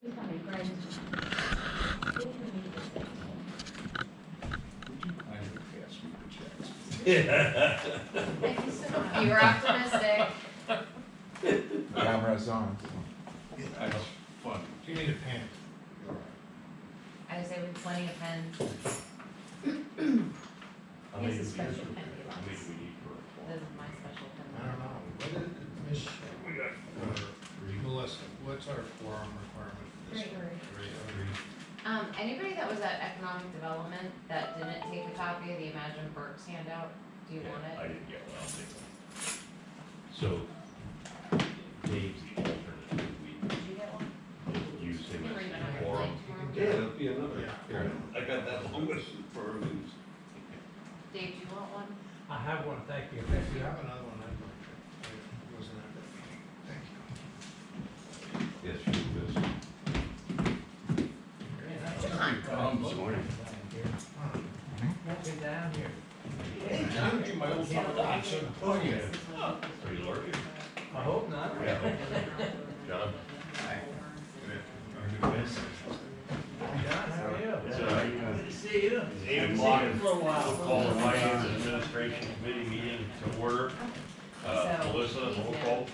You were optimistic. Camera's on. That's fun. You need a pen. I say we have plenty of pens. How Here's many a do we special use? pen he How many loves. do we need for a This is my special I pen. don't know, what is it, Miss, We got Melissa, what's our quorum requirement for this? Three. Three. Anybody that was at economic development that didn't take a copy of the Imagine Burke's handout, do you want I it? didn't get one, I'll take one. So, Dave's the alternate, Did you get one? we use him You can as read it the on your quorum. plate tomorrow. Yeah, that'd be another. Yeah. Here, I got that long list for these. Dave, do you want one? I have one, thank you. If you have another one, I'd like to. I wasn't at that meeting. Thank you. Yes, you do. John. This morning. Get down here. Hey, John, you might want to. Oh, yeah. Are you lurking? I hope not. Yeah. John? John, how are you? It's, Good to see you. It's 8 Haven't o'clock. seen you for a We'll while. call the Finance and Administration Committee meeting to order. So, Melissa, roll Keith, call.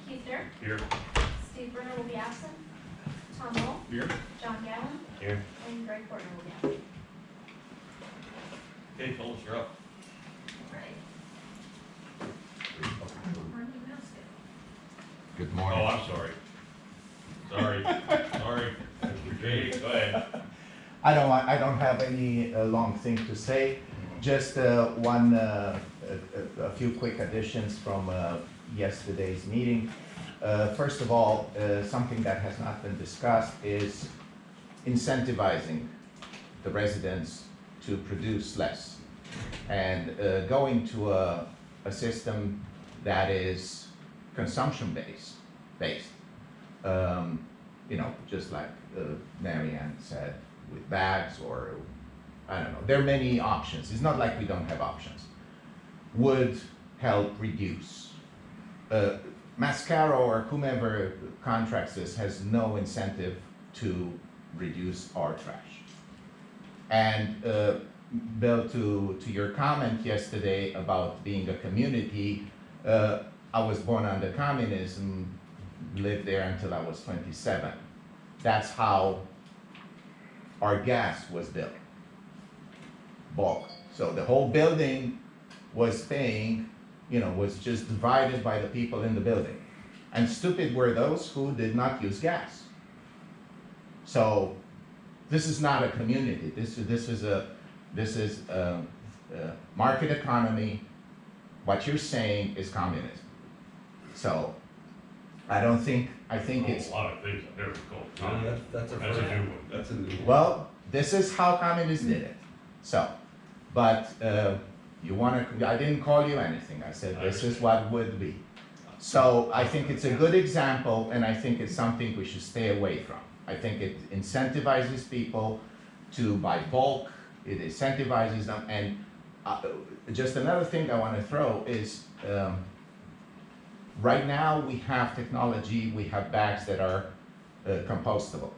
Keith Dirk, Here. Steve Brenner will be absent, Tom Wolf, Here. John Gallen, Here. and Greg Porter will be absent. Okay, Phyllis, you're up. Good Oh, morning. I'm sorry. Sorry. Jay, go ahead. I don't have any long thing to say. Just a few quick additions from yesterday's meeting. First of all, something that has not been discussed is incentivizing the residents to produce less and going to a system that is consumption based. You know, just like Marianne said, with bags or, I don't know, there are many options. It's not like we don't have options. Would help reduce. Mascaro or whomever contracts this has no incentive to reduce our trash. And Bill, to your comment yesterday about being a community, I was born under communism, lived there until I was 27. That's how our gas was built, bulk. So the whole building was paying, you know, was just divided by the people in the building. And stupid were those who did not use gas. So this is not a community. This is a market economy. What you're saying is communism. So I think it's, A lot of things I've never called. That's a That's a new one. That's a new one. well, this is how communists did it. So, but you wanna, I didn't call you anything. I said this is what would be. So I think it's a good example, and I think it's something we should stay away from. I think it incentivizes people to buy bulk, it incentivizes them, and just another thing I wanna throw is, right now we have technology, we have bags that are compostable.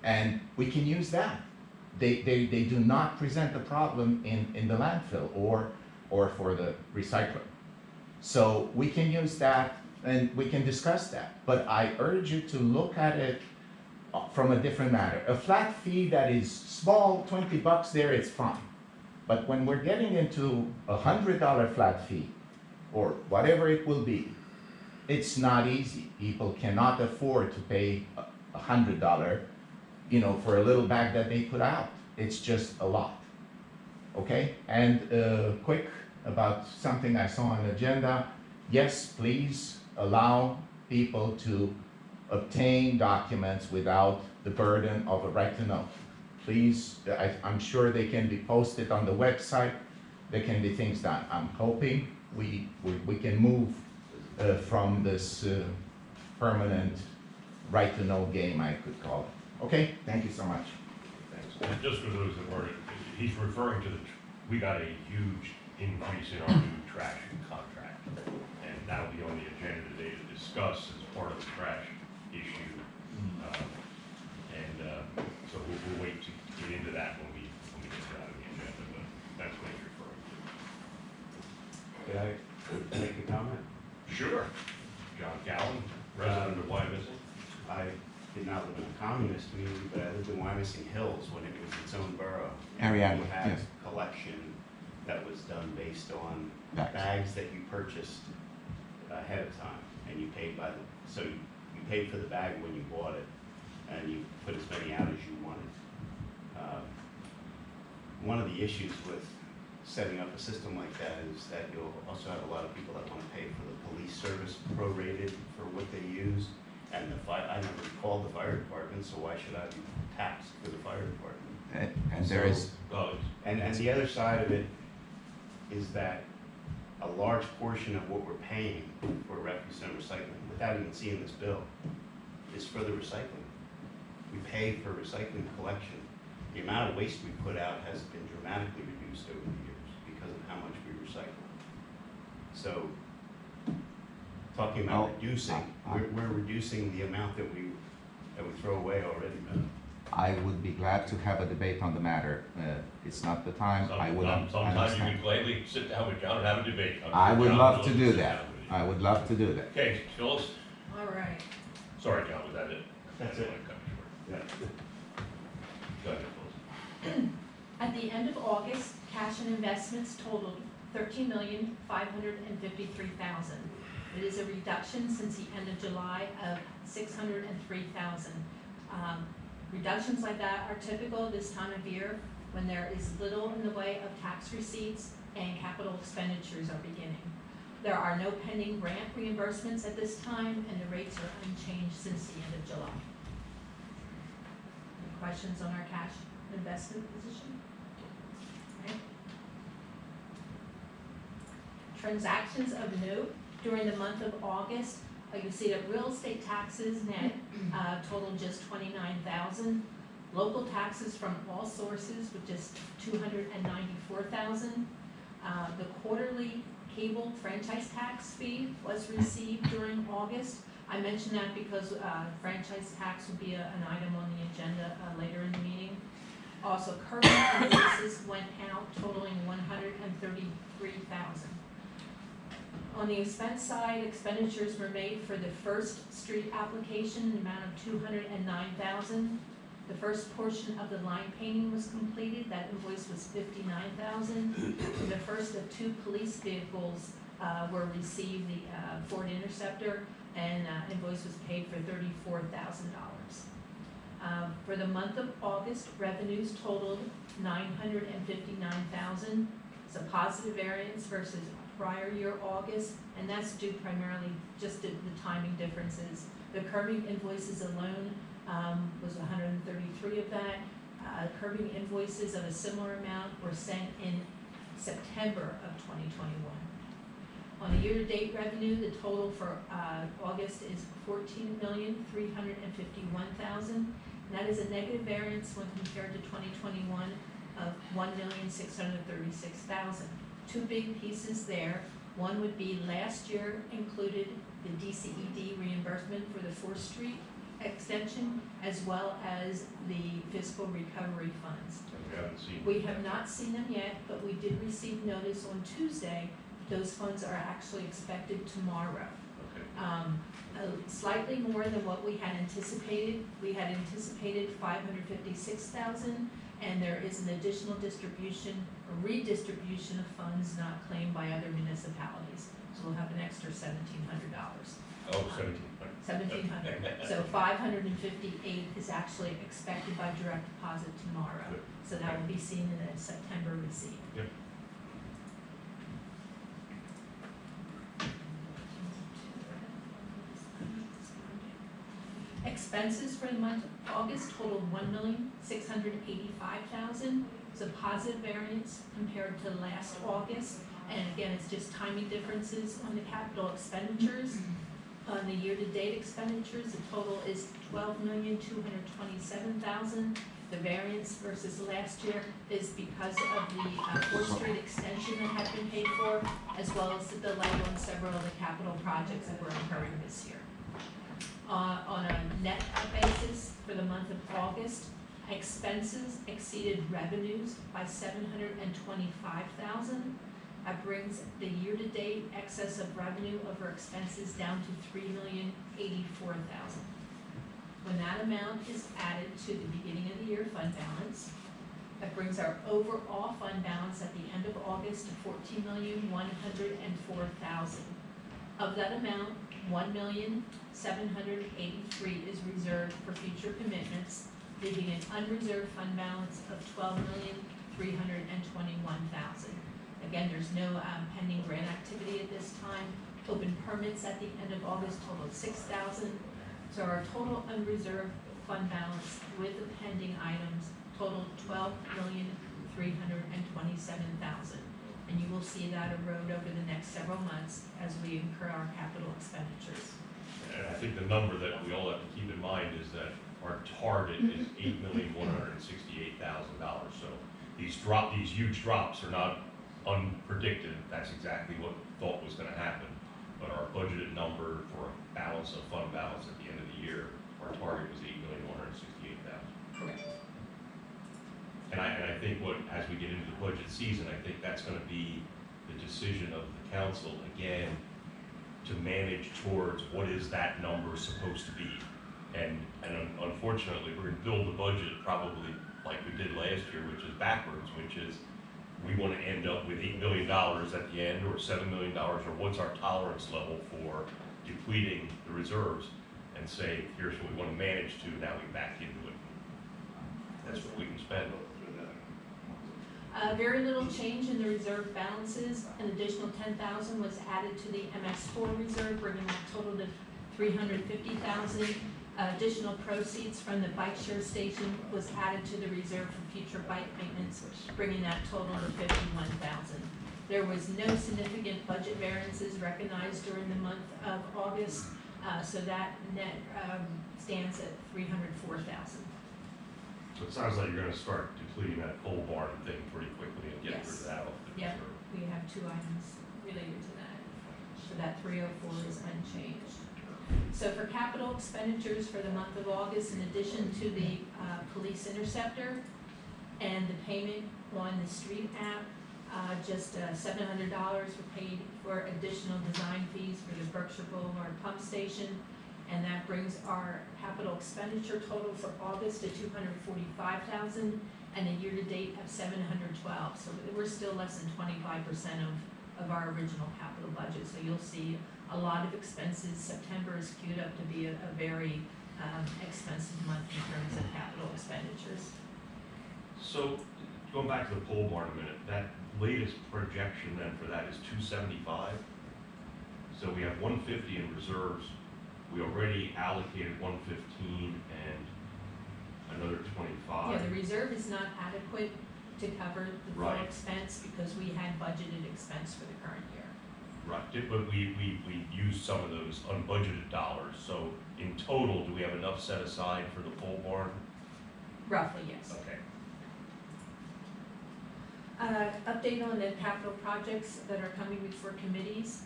And we can use that. They do not present a problem in the landfill or for the recycler. So we can use that and we can discuss that. But I urge you to look at it from a different matter. A flat fee that is small, 20 bucks there, it's fine. But when we're getting into $100 flat fee, or whatever it will be, it's not easy. People cannot afford to pay $100, you know, for a little bag that they put out. It's just a lot. Okay? And quick about something I saw on the agenda. Yes, please allow people to obtain documents without the burden of a right to know. Please, I'm sure they can be posted on the website. There can be things done. I'm hoping we can move from this permanent right to know game, I could call it. Okay, thank you so much. Thanks. And just for those that weren't, he's referring to we got a huge increase in our new trash contract. And that'll be on the agenda today to discuss as part of the trash issue, that when we get to that on the agenda, but that's what he's referring Could I make a comment? to. Sure. John Callen, resident of Wyomissing. I did not live in a communist community, but I lived in Wyomissing Hills when it was its own borough. Ariana, We had yes. collection that was done based on Bags. bags that you purchased ahead of time, and you paid by the, so you paid for the bag when you bought it, and you put as many out as you wanted. One of the issues with setting up a system like that is that you'll also have a lot of people that want to pay for the police service prorated for what they use. And I never called the fire department, so why should I be taxed for the fire department? And there is, Well, And the other side of it is that a large portion of what we're paying for refuse and recycling, without even seeing this bill, is for the recycling. We pay for recycling collection. The amount of waste we put out has been dramatically reduced over the years because of how much we recycle. So, talking about Oh, reducing, we're reducing the amount that we throw away already. I would be glad to have a debate on the matter. It's not the time, I would Sometimes you understand. can gladly sit down with John and have a debate. I'm I sure would John's love to willing do sit that. down with you. I would love to do that. Okay, Phyllis, All right. sorry, John, was that it? That's I didn't it. wanna cut you short. Yeah. Go ahead, Phyllis. At the end of August, cash and investments totaled $13,553,000. It is a reduction since the end of July of $603,000. Reductions like that are typical this time of year when there is little in the way of tax receipts and capital expenditures are beginning. There are no pending grant reimbursements at this time, and the rates are unchanged since the end of July. Any questions on our cash investment position? Okay. Transactions of note during the month of August, you see that real estate taxes net totaled just $29,000. Local taxes from all sources were just $294,000. The quarterly cable franchise tax fee was received during August. I mention that because franchise tax will be an item on the agenda later in the meeting. Also, current invoices went out totaling $133,000. On the expense side, expenditures were made for the First Street application in the amount of $209,000. The first portion of the line painting was completed, that invoice was $59,000. And the first of 2 police vehicles were received, the Ford Interceptor, and invoice was paid for $34,000. For the month of August, revenues totaled $959,000. It's a positive variance versus prior year August, and that's due primarily just to the timing differences. The curbing invoices alone was 133 of that. Curbing invoices of a similar amount were sent in September of 2021. On the year-to-date revenue, the total for August is $14,351,000. And that is a negative variance when compared to 2021 of $1,636,000. 2 big pieces there. One would be last year included the DCED reimbursement for the 4th Street extension, as well as the fiscal recovery funds. We haven't seen. We have not seen them yet, but we did receive notice on Tuesday. Those funds are actually expected tomorrow. Okay. Slightly more than what we had anticipated. We had anticipated $556,000, and there is an additional distribution, a redistribution of funds not claimed by other municipalities. So we'll have an extra $1,700. Oh, 1,700. 1,700. So 558 is actually expected by direct deposit tomorrow. Good. So that will be seen in a September receipt. Yep. Expenses for the month of August totaled $1,685,000. It's a positive variance compared to last August. And again, it's just timing differences on the capital expenditures. On the year-to-date expenditures, the total is $12,227,000. The variance versus last year is because of the 4th Street extension that had been paid for, as well as the delay on several of the capital projects that were occurring this year. On a net basis for the month of August, Expenses exceeded revenues by $725,000. That brings the year-to-date excess of revenue over expenses down to $3,084,000. When that amount is added to the beginning of the year fund balance, that brings our overall fund balance at the end of August to $14,104,000. Of that amount, $1,783,000 is reserved for future commitments, leaving an unreserved fund balance of $12,321,000. Again, there's no pending grant activity at this time. Open permits at the end of August totaled 6,000. So our total unreserved fund balance with the pending items totaled $12,327,000. And you will see that erode over the next several months as we incur our capital expenditures. And I think the number that we all have to keep in mind is that our target is $8,168,000. So these huge drops are not unpredicted. That's exactly what we thought was gonna happen. But our budgeted number for a balance of fund balance at the end of the year, our target was $8,168,000. Correct. And I think as we get into the budget season, I think that's gonna be the decision of the council again to manage towards what is that number supposed to be. And unfortunately, we're gonna build the budget probably like we did last year, which is backwards, which is we wanna end up with $8 million at the end, or $7 million, or what's our tolerance level for depleting the reserves, and say, here's what we wanna manage to, now we back into it. That's what we can spend. Very little change in the reserve balances. An additional $10,000 was added to the MS4 reserve, bringing that total to $350,000. Additional proceeds from the bike share station was added to the reserve for future bike maintenance, bringing that total to $51,000. There was no significant budget variances recognized during the month of August, so that net stands at $304,000. So it sounds like you're gonna start depleting that pole barn thing pretty quickly and get rid of that off the Yep. reserve. We have two items related to that. So that 304 is unchanged. So for capital expenditures for the month of August, in addition to the police interceptor and the payment on the street app, just $700 were paid for additional design fees for the Berkshire Boulevard pump station. And that brings our capital expenditure total for August to $245,000 and a year-to-date of $712. So we're still less than 25% of our original capital budget. So you'll see a lot of expenses. September is queued up to be a very expensive month in terms of capital expenditures. So, going back to the pole barn a minute, that latest projection then for that is 275? So we have 150 in reserves, we already allocated 115 and another 25. Yeah, the reserve is not adequate to cover the full Right. expense because we had budgeted expense for the current year. Right, but we used some of those unbudgeted dollars, so in total, do we have enough set aside for the pole barn? Roughly, yes. Okay. Update on the capital projects that are coming before committees.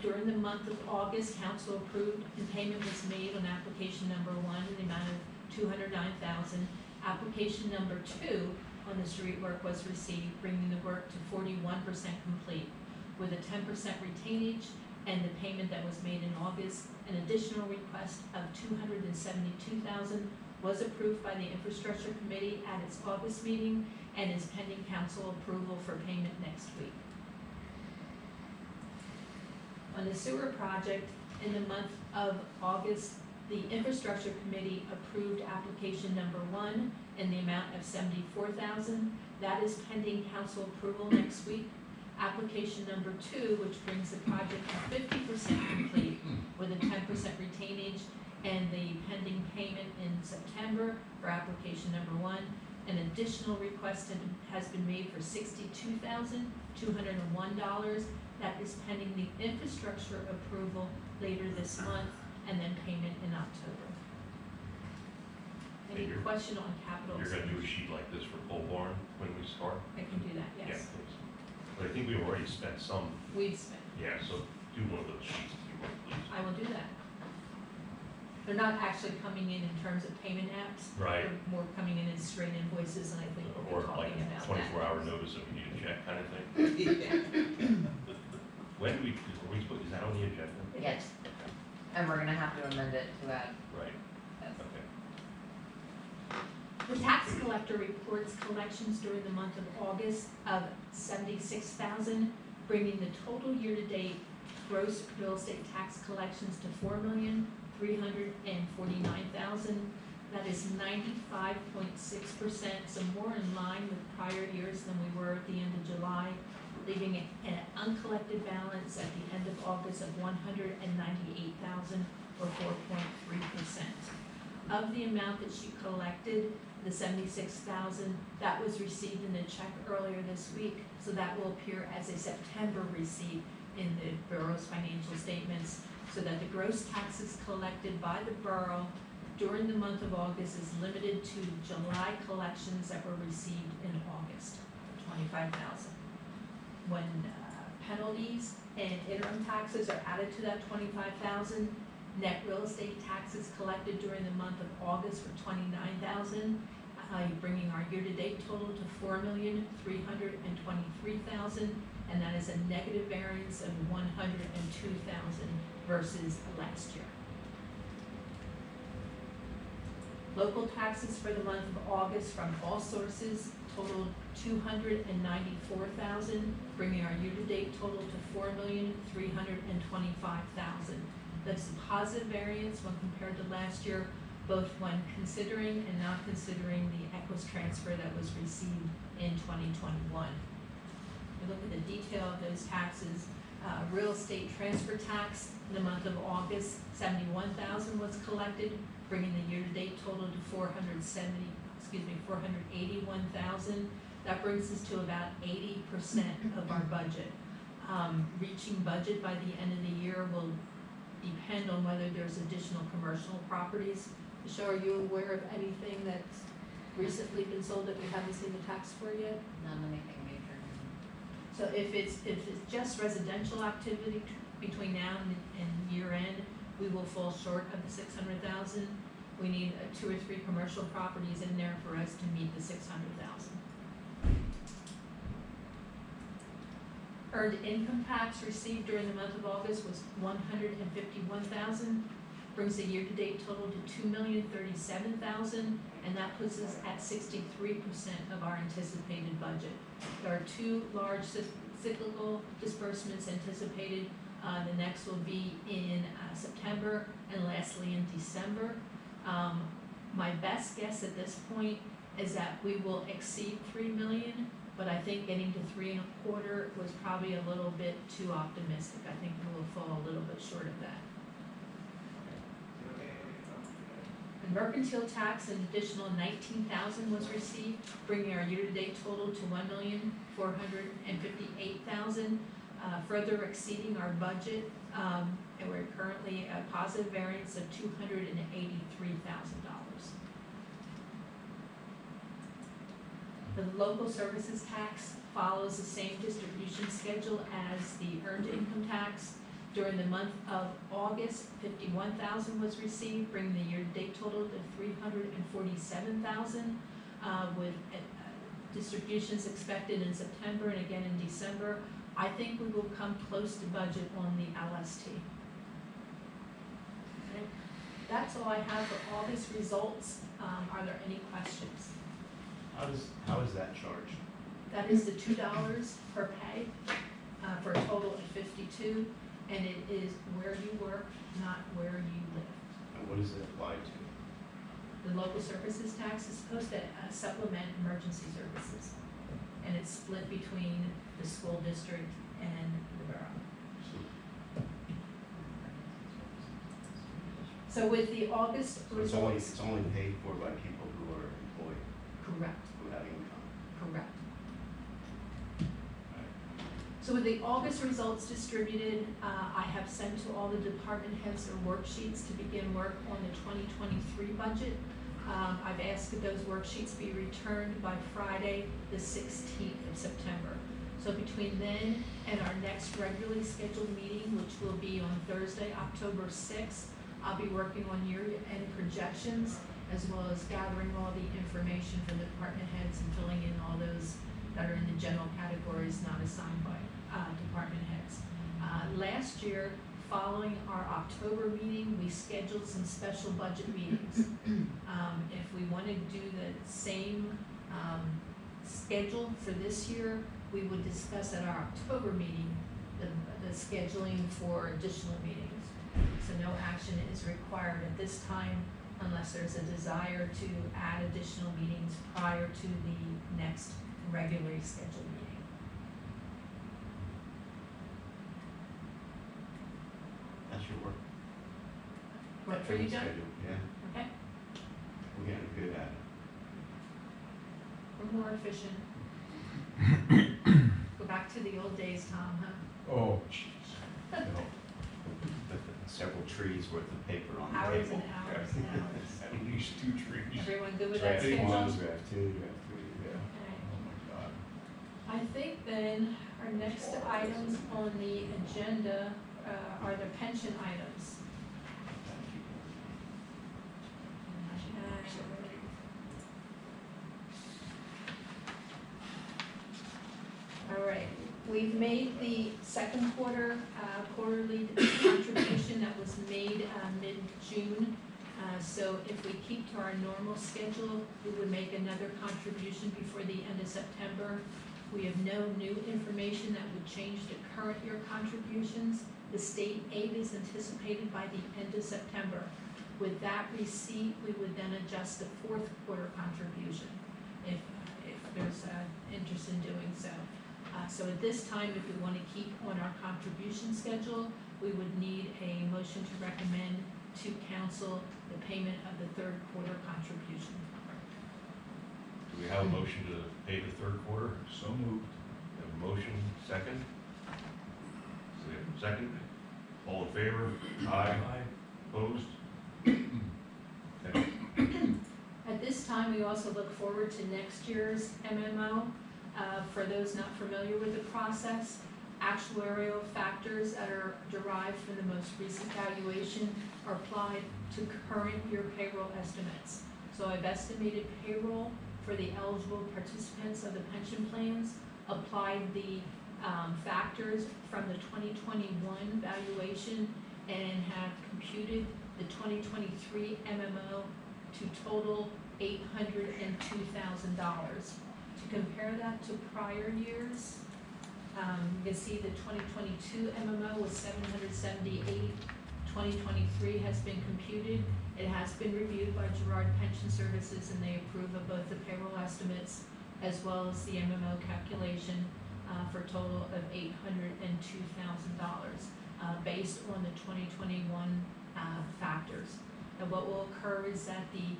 During the month of August, council approved and payment was made on application number 1 in the amount of $209,000. Application number 2 on the street work was received, bringing the work to 41% complete, with a 10% retainage and the payment that was made in August. An additional request of $272,000 was approved by the infrastructure committee at its August meeting and is pending council approval for payment next week. On the sewer project, in the month of August, the infrastructure committee approved application number 1 in the amount of $74,000. That is pending council approval next week. Application number 2, which brings the project to 50% complete with a 10% retainage and the pending payment in September for application number 1. An additional request has been made for $62,201. That is pending the infrastructure approval later this month and then payment in October. Any And you're- question on capital You're gonna do a expenditure? sheet like this for pole barn when we start? I can do that, Yeah, yes. please. But I think we've already spent some, We've spent, yeah, so do one of those sheets if you want, please. I will do that. They're not actually coming in terms of payment apps. Right. They're more coming in as straight invoices, and I think Or we're like talking about that. 24-hour notice if you need a check kind of thing? When do we, are we, is that on the agenda? Yes, and we're gonna have to amend it to add Right, this. okay. The tax collector reports collections during the month of August of $76,000, bringing the total year-to-date gross real estate tax collections to $4,349,000. That is 95.6%, so more in line with prior years than we were at the end of July, leaving an uncollected balance at the end of August of $198,000, or 4.3%. Of the amount that she collected, the $76,000, that was received in a check earlier this week, so that will appear as a September receipt in the borough's financial statements, so that the gross taxes collected by the borough during the month of August is limited to July collections that were received in August, $25,000. When penalties and interim taxes are added to that $25,000, net real estate taxes collected during the month of August were $29,000, bringing our year-to-date total to $4,323,000, and that is a negative variance of $102,000 versus last year. Local taxes for the month of August from all sources totaled $294,000, bringing our year-to-date total to $4,325,000. That's a positive variance when compared to last year, both when considering and not considering the Equus transfer that was received in 2021. We look at the detail of those taxes. Real estate transfer tax in the month of August, $71,000 was collected, bringing the year-to-date total to $481,000. That brings us to about 80% of our budget. Reaching budget by the end of the year will depend on whether there's additional commercial properties. Michelle, are you aware of anything that's recently been sold that we haven't seen the tax for yet? Not anything major. So if it's just residential activity between now and year end, we will fall short of the 600,000. We need 2 or 3 commercial properties in there for us to meet the 600,000. Earned income tax received during the month of August was $151,000, brings the year-to-date total to $2,037,000, and that puts us at 63% of our anticipated budget. There are 2 large cyclical disbursements anticipated. The next will be in September, and lastly in December. My best guess at this point is that we will exceed $3 million, but I think getting to 3.25 was probably a little bit too optimistic. I think we will fall a little bit short of that. The mercantile tax, an additional $19,000 was received, bringing our year-to-date total to $1,458,000, further exceeding our budget, and we're currently at a positive variance of $283,000. The local services tax follows the same distribution schedule as the earned income tax. During the month of August, $51,000 was received, bringing the year-to-date total to $347,000, with distributions expected in September and again in December. I think we will come close to budget on the LST. Okay. That's all I have for August results. Are there any questions? How is that charged? That is the $2 per pay, for a total of 52, and it is where you work, not where you live. And what does it apply to? The local services tax is supposed to supplement emergency services, and it's split between the school district and the borough. So with the August So it's only, results, it's only paid for by people who are employed, correct, who have income. correct. So with the August results distributed, I have sent to all the department heads their worksheets to begin work on the 2023 budget. I've asked that those worksheets be returned by Friday, the 16th of September. So between then and our next regularly scheduled meeting, which will be on Thursday, October 6th, I'll be working on year-end projections as well as gathering all the information from the department heads and filling in all those that are in the general categories not assigned by department heads. Last year, following our October meeting, we scheduled some special budget meetings. If we want to do the same schedule for this year, we would discuss at our October meeting the scheduling for additional meetings. So no action is required at this time unless there's a desire to add additional meetings prior to the next regularly scheduled meeting. That should work. Work for you, John? Schedule, yeah, Okay, we're getting good at it. we're more efficient. Go back to the old days, Tom, huh? Oh, Several trees worth of paper on the Hours table. and hours and hours. at least 2 trees. Everyone good with that Draft schedule? one, draft two, draft three, yeah. Okay. Oh my God. I think then our next items on the agenda are the pension items. All right, we've made the second quarter quarterly contribution that was made mid-June. So if we keep to our normal schedule, we would make another contribution before the end of September. We have no new information that would change the current year contributions. The state aid is anticipated by the end of September. With that receipt, we would then adjust the fourth quarter contribution if there's interest in doing so. So at this time, if we want to keep on our contribution schedule, we would need a motion to recommend to council the payment of the third quarter contribution. Do we have a motion to pay the third quarter? So moved. We have a motion, second? Do we have a second? All in favor? Aye. Opposed? Okay. At this time, we also look forward to next year's MMO. For those not familiar with the process, actuarial factors that are derived from the most recent valuation are applied to current year payroll estimates. So I've estimated payroll for the eligible participants of the pension plans, applied the factors from the 2021 valuation, and have computed the 2023 MMO to total $802,000. To compare that to prior years, you can see the 2022 MMO was 778. 2023 has been computed. It has been reviewed by Girard Pension Services, and they approve of both the payroll estimates as well as the MMO calculation for a total of $802,000 based on the 2021 factors. And what will occur is that the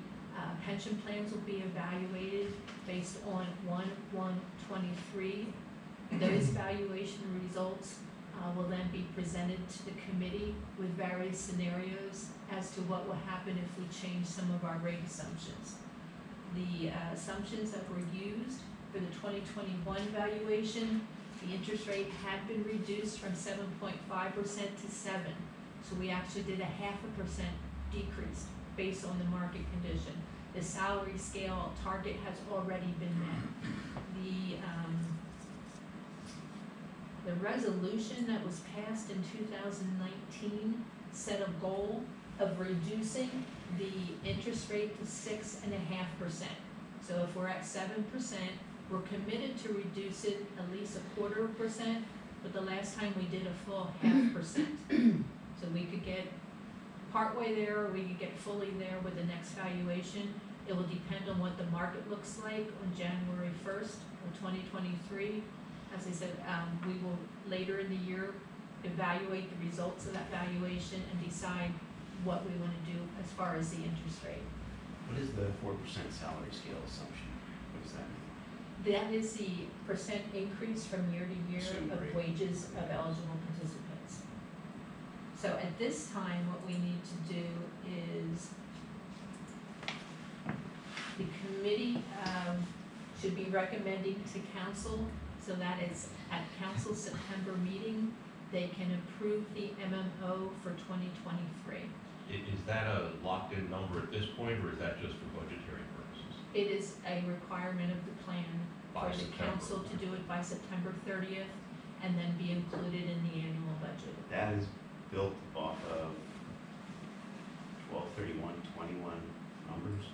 pension plans will be evaluated based on 1/1/23. Those valuation results will then be presented to the committee with various scenarios as to what will happen if we change some of our rate assumptions. The assumptions that were used for the 2021 valuation, the interest rate had been reduced from 7.5% to 7%. So we actually did a 0.5% decrease based on the market condition. The salary scale target has already been met. The resolution that was passed in 2019 set a goal of reducing the interest rate to 6.5%. So if we're at 7%, we're committed to reduce it at least 0.25%, but the last time we did a full 0.5%. So we could get partway there, or we could get fully there with the next valuation. It will depend on what the market looks like on January 1st of 2023. As I said, we will later in the year evaluate the results of that valuation and decide what we want to do as far as the interest rate. What is the 4% salary scale assumption? What does that mean? That is the percent increase from year to year Assumed of rate. wages of eligible participants. So at this time, what we need to do is the committee should be recommending to council so that it's at council September meeting, they can approve the MMO for 2023. Is that a locked-in number at this point, or is that just for budgetary purposes? It is a requirement of the plan By for the September. council to do it by September 30th and then be included in the annual budget. That is built off of 12/31/21 numbers.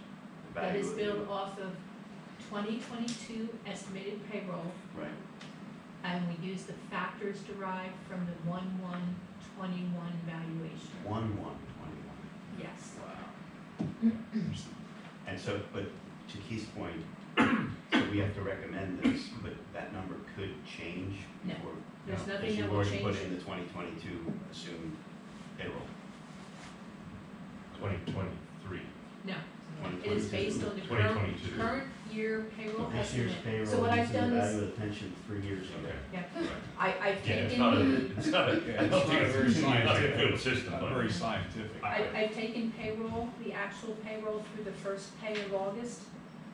the That value is of the- built off of 2022 estimated payroll, Right, and we use the factors derived from the 1/1/21 valuation. 1/1/21. Yes. And so, but to Keith's point, so we have to recommend this, but that number could change No, before. there's Because nothing that you've will already change put in it. the 2022 assumed payroll. 2023. No, it is based on the 2022. current year payroll This year's estimate. payroll So what I've using the done value is, of the pension 3 years ago. Okay. yeah, I've Yeah, taken. it's not a, I don't think very it's not a scientific. good system, Not but. very scientific. I've taken payroll, the actual payroll through the first pay of August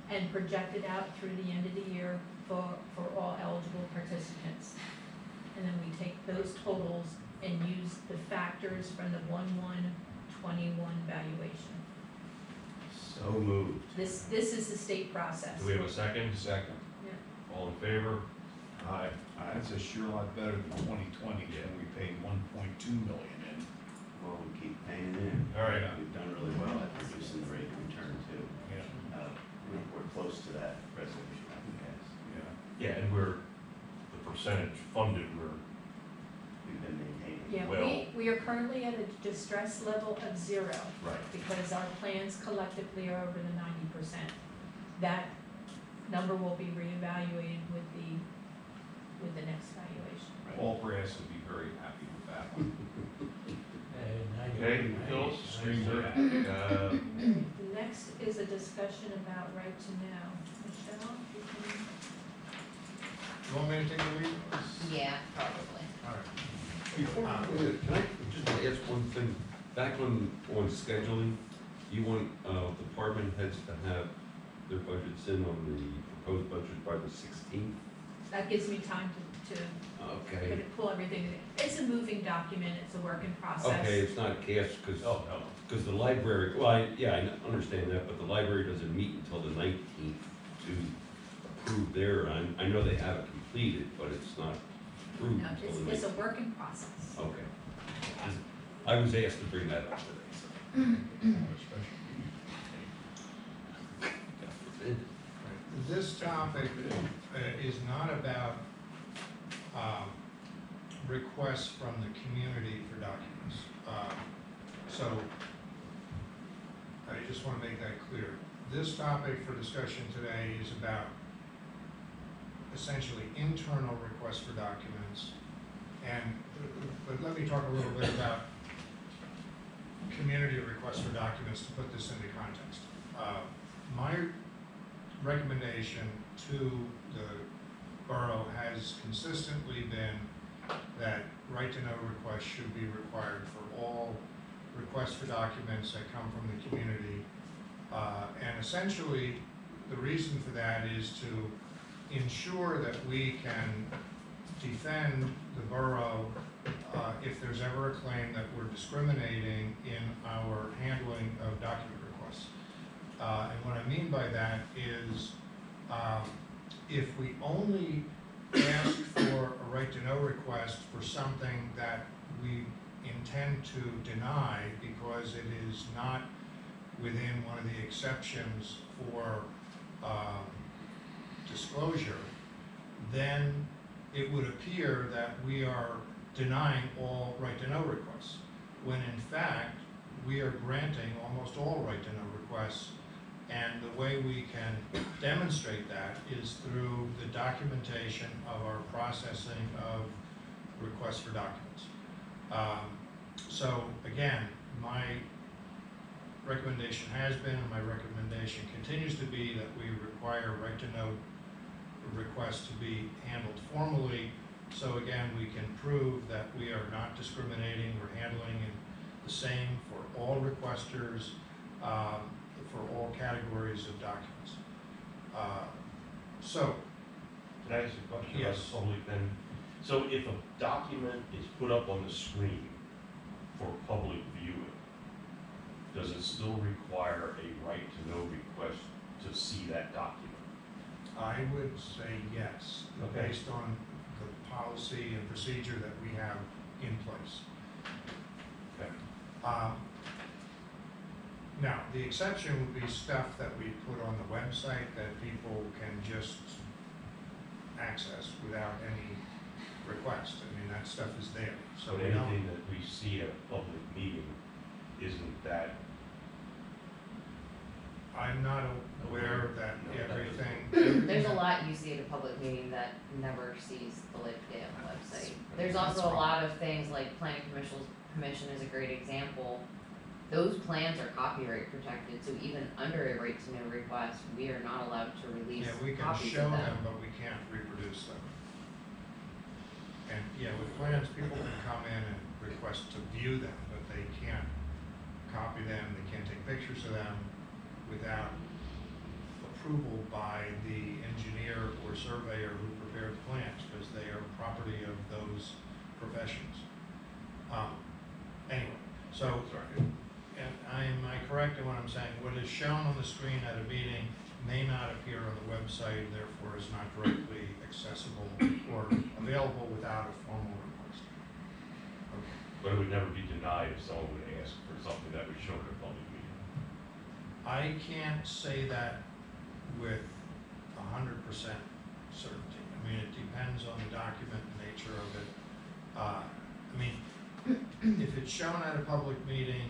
and projected out through the end of the year for all eligible participants. And then we take those totals and use the factors from the 1/1/21 valuation. So moved. This is the state process. Do we have a second? Second. All in favor? Aye. That's a sure lot better than 2020, when we paid 1.2 million in. Well, we keep paying in. All right. We've done really well at reducing the rate of return too. Yeah. We're close to that resolution, I guess. Yeah. Yeah, and the percentage funded, We've been maintaining. Yeah, Well- we are currently at a distress level of 0. Right. Because our plans collectively are over the 90%. That number will be reevaluated with the next valuation. Paul Brass would be very happy with that one. Okay, Phil? Extremely happy. The next is a discussion about right to know. Michelle, you can. You want me to take the lead? Yeah, probably. All right. Before I go ahead, can I just ask one thing? Back on scheduling, you want, department heads to have their budgets in on the proposed budget by the 16th? That gives me time to Okay. pull everything. It's a moving document, it's a work in process. Okay, it's not cast, Oh, no. because the library, well, I understand that, but the library doesn't meet until the 19th to approve their, I know they have it completed, but it's not approved No, until the it's 19th. a work in process. Okay. I was asked to bring that up today, so. God forbid. This topic is not about requests from the community for documents. So I just want to make that clear. This topic for discussion today is about essentially internal requests for documents. But let me talk a little bit about community requests for documents to put this into context. My recommendation to the borough has consistently been that right-to-know requests should be required for all requests for documents that come from the community. And essentially, the reason for that is to ensure that we can defend the borough if there's ever a claim that we're discriminating in our handling of document requests. And what I mean by that is, if we only ask for a right-to-know request for something that we intend to deny because it is not within one of the exceptions for disclosure, then it would appear that we are denying all right-to-know requests, when in fact, we are granting almost all right-to-know requests. And the way we can demonstrate that is through the documentation of our processing of requests for documents. So again, my recommendation has been, and my recommendation continues to be, that we require right-to-know requests to be handled formally. So again, we can prove that we are not discriminating, we're handling it the same for all requesters, for all categories of documents. So, Can I ask a question? Yes. Public then? So if a document is put up on the screen for public viewing, does it still require a right to know request to see that document? I would say yes, Okay. based on the policy and procedure that we have in place. Okay. Now, the exception would be stuff that we put on the website that people can just access without any request. I mean, that stuff is there, so So we don't. anything that we see at a public meeting, isn't that, I'm not aware that No, that everything. There's a lot you see at a public meeting that never sees the light of day on the website. There's That's also a wrong. lot of things like planning commission is a great example. Those plans are copyright protected, so even under a right to know request, we are not allowed to release Yeah, we can copies show of them, them. but we can't reproduce them. And, yeah, with plans, people can come in and request to view them, but they can't copy them, they can't take pictures of them without approval by the engineer or surveyor who prepared the plans, because they are property of those professions. Anyway, so, and am I correct in what I'm saying? What is shown on the screen at a meeting may not appear on the website, therefore is not directly accessible or available without a formal request. Okay. but it would never be denied if someone would ask for something that was shown at a public meeting? I can't say that with 100% certainty. I mean, it depends on the document, the nature of it. I mean, if it's shown at a public meeting,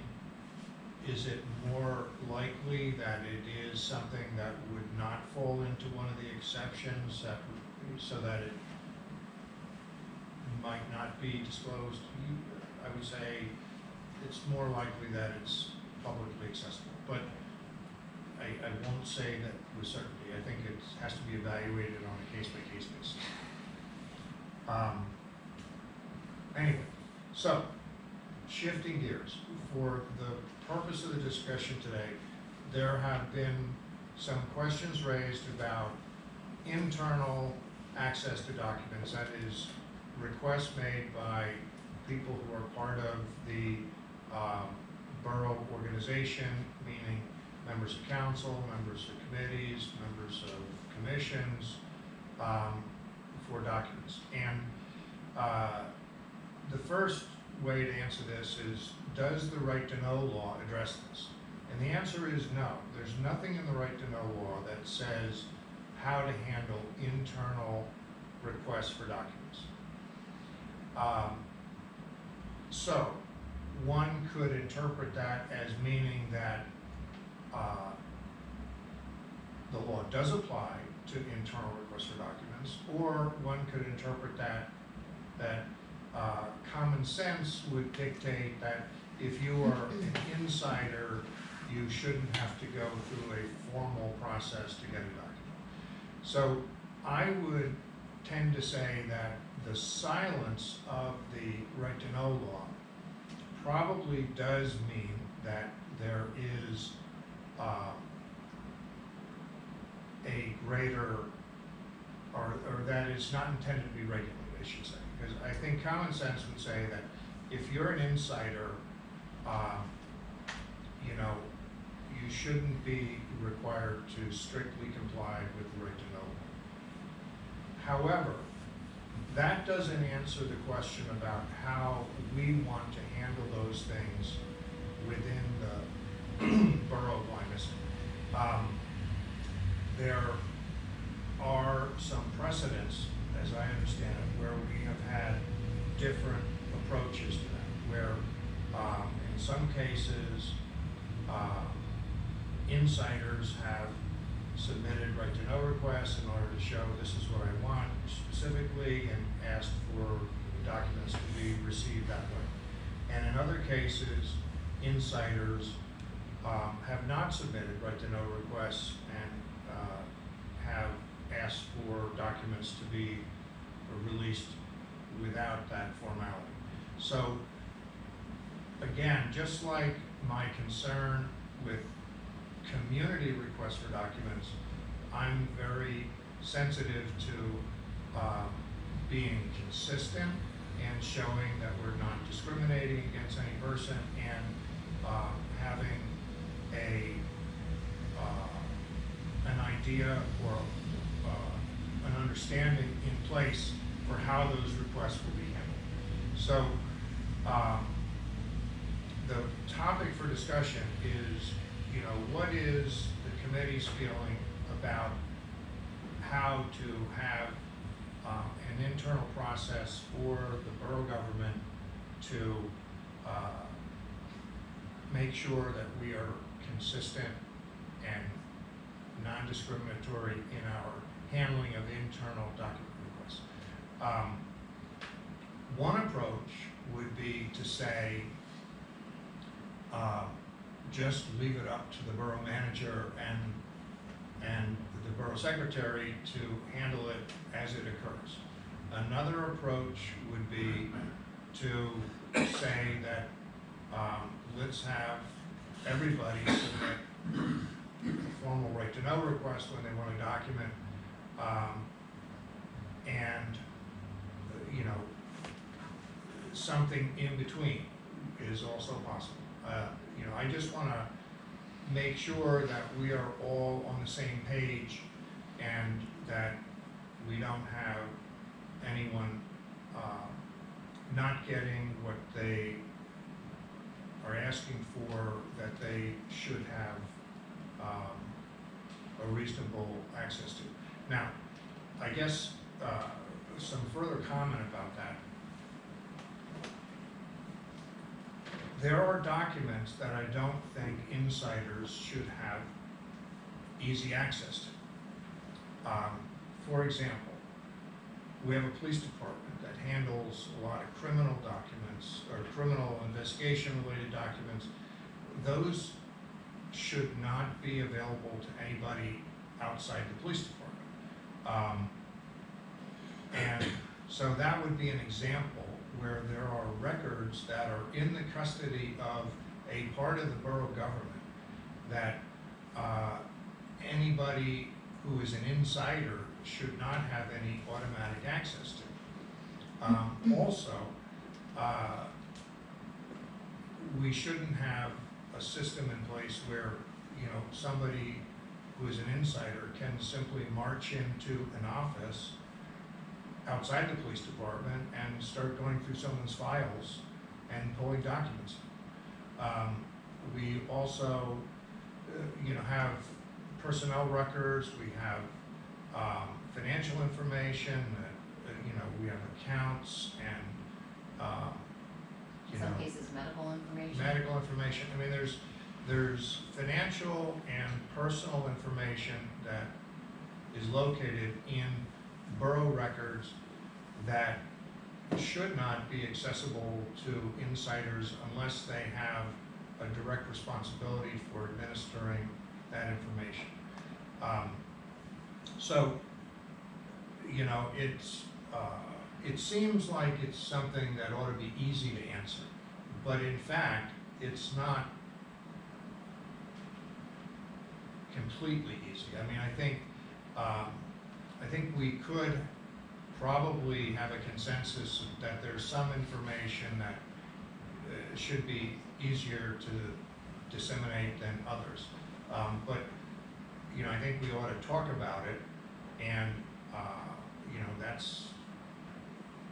is it more likely that it is something that would not fall into one of the exceptions that, so that it might not be disclosed? I would say it's more likely that it's publicly accessible, but I won't say that with certainty. I think it has to be evaluated on a case-by-case basis. Anyway, so, shifting gears, for the purpose of the discussion today, there have been some questions raised about internal access to documents, that is, requests made by people who are part of the borough organization, meaning members of council, members of committees, members of commissions, for documents. And the first way to answer this is, does the right to know law address this? And the answer is no. There's nothing in the right to know law that says how to handle internal requests for documents. So one could interpret that as meaning that the law does apply to internal requests for documents, or one could interpret that common sense would dictate that if you are an insider, you shouldn't have to go through a formal process to get a document. So I would tend to say that the silence of the right to know law probably does mean that there is a greater, or that it's not intended to be regulated, I should say. Because I think common sense would say that if you're an insider, you know, you shouldn't be required to strictly comply with the right to know. However, that doesn't answer the question about how we want to handle those things within the borough of Wyomissing. There are some precedents, as I understand it, where we have had different approaches to that, where in some cases, insiders have submitted right to know requests in order to show this is what I want specifically, and asked for documents to be received that way. And in other cases, insiders have not submitted right to know requests and have asked for documents to be released without that formality. So again, just like my concern with community requests for documents, I'm very sensitive to being consistent and showing that we're not discriminating against any person, and having an idea or an understanding in place for how those requests will be handled. So, the topic for discussion is, what is the committee's feeling about how to have an internal process for the borough government to make sure that we are consistent and non-discriminatory in our handling of internal document requests. One approach would be to say, just leave it up to the borough manager and the borough secretary to handle it as it occurs. Another approach would be to say that let's have everybody submit a formal right to know request when they want a document, and something in between is also possible. I just want to make sure that we are all on the same page and that we don't have anyone not getting what they are asking for that they should have a reasonable access to. Now, I guess some further comment about that. There are documents that I don't think insiders should have easy access to. For example, we have a police department that handles a lot of criminal documents or criminal investigation related documents. Those should not be available to anybody outside the police department. And so that would be an example where there are records that are in the custody of a part of the borough government that anybody who is an insider should not have any automatic access to. Also, we shouldn't have a system in place where, somebody who is an insider can simply march into an office outside the police department and start going through someone's files and pulling documents. We also, have personnel records, we have financial information, we have accounts and, In some cases, medical information. medical information. I mean, there's financial and personal information that is located in borough records that should not be accessible to insiders unless they have a direct responsibility for administering that information. So, it seems like it's something that ought to be easy to answer, but in fact, it's not completely easy. I mean, I think we could probably have a consensus that there's some information that should be easier to disseminate than others. But, I think we ought to talk about it, and, that's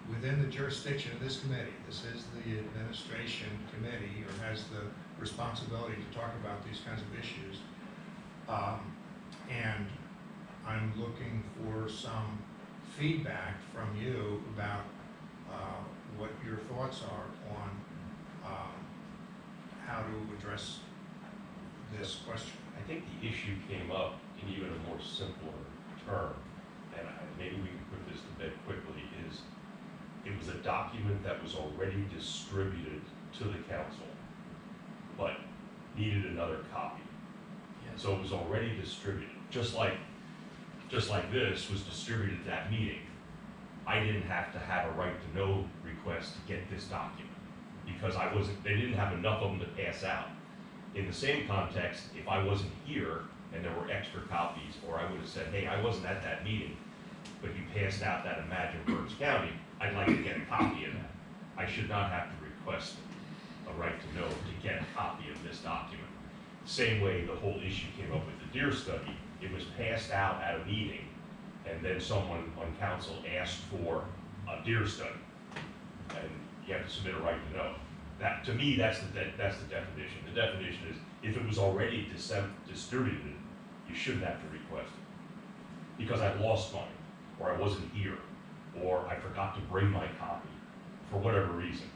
within the jurisdiction of this committee. This is the administration committee, or has the responsibility to talk about these kinds of issues. And I'm looking for some feedback from you about what your thoughts are on how to address this question. I think the issue came up in even a more simpler term, and maybe we can put this to bed quickly, is it was a document that was already distributed to the council, but needed another copy. So it was already distributed, just like this was distributed at that meeting. I didn't have to have a right to know request to get this document because they didn't have enough of them to pass out. In the same context, if I wasn't here and there were extra copies, or I would have said, hey, I wasn't at that meeting, but you passed out that Imagine Berks County, I'd like to get a copy of that. I should not have to request a right to know to get a copy of this document. Same way the whole issue came up with the deer study, it was passed out at a meeting, and then someone on council asked for a deer study. And you have to submit a right to know. That, to me, that's the definition. The definition is, if it was already distributed, you shouldn't have to request it. Because I lost mine, or I wasn't here, or I forgot to bring my copy, for whatever reason.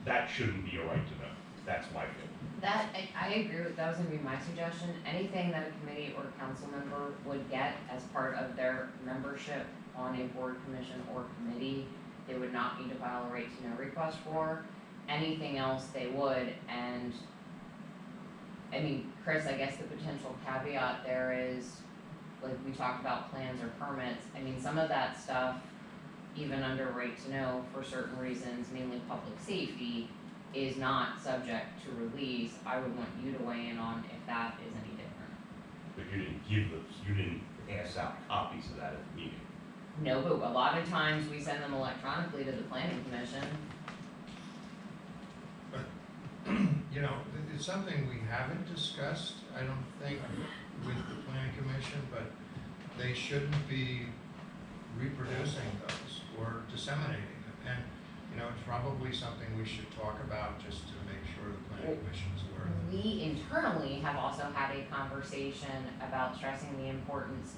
That shouldn't be a right to know. That's my feeling. That, I agree with, that was gonna be my suggestion, anything that a committee or council member would get as part of their membership on a board, commission, or committee, they would not need to file a right to know request for. Anything else they would, and, I mean, Chris, I guess the potential caveat there is, like we talked about plans or permits, I mean, some of that stuff, even under right to know, for certain reasons, mainly public safety, is not subject to release. I would want you to weigh in on if that is any different. But you didn't give those, you didn't pass out copies of that at the meeting. No, but a lot of times we send them electronically to the planning commission. You know, it's something we haven't discussed, I don't think, with the planning commission, but they shouldn't be reproducing those or disseminating them. And, you know, it's probably something we should talk about just to make sure the planning commission is aware of it. We internally have also had a conversation about stressing the importance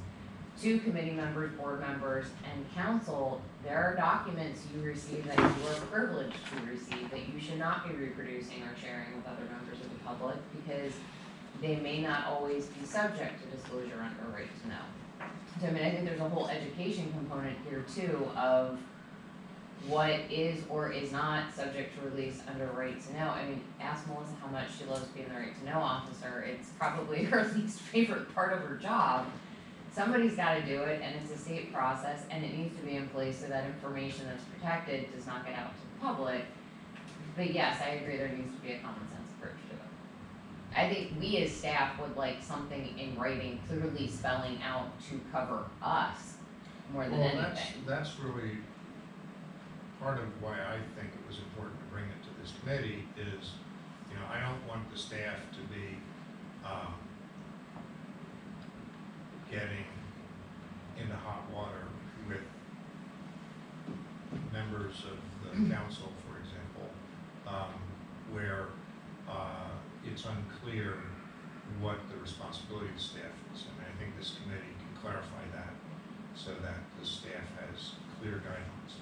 to committee members, board members, and council. There are documents you receive that you are privileged to receive that you should not be reproducing or sharing with other members of the public because they may not always be subject to disclosure under right to know. So I mean, I think there's a whole education component here too of what is or is not subject to release under right to know. I mean, ask Melissa how much she loves being the right to know officer. It's probably her least favorite part of her job. Somebody's gotta do it, and it's a state process, and it needs to be in place so that information that's protected does not get out to the public. But yes, I agree, there needs to be a common sense approach to it. I think we as staff would like something in writing clearly spelling out to cover us more than anything. That's really part of why I think it was important to bring it to this committee is, you know, I don't want the staff to be, getting into hot water with members of the council, for example, where it's unclear what the responsibility of the staff is. And I think this committee can clarify that so that the staff has clear guidelines.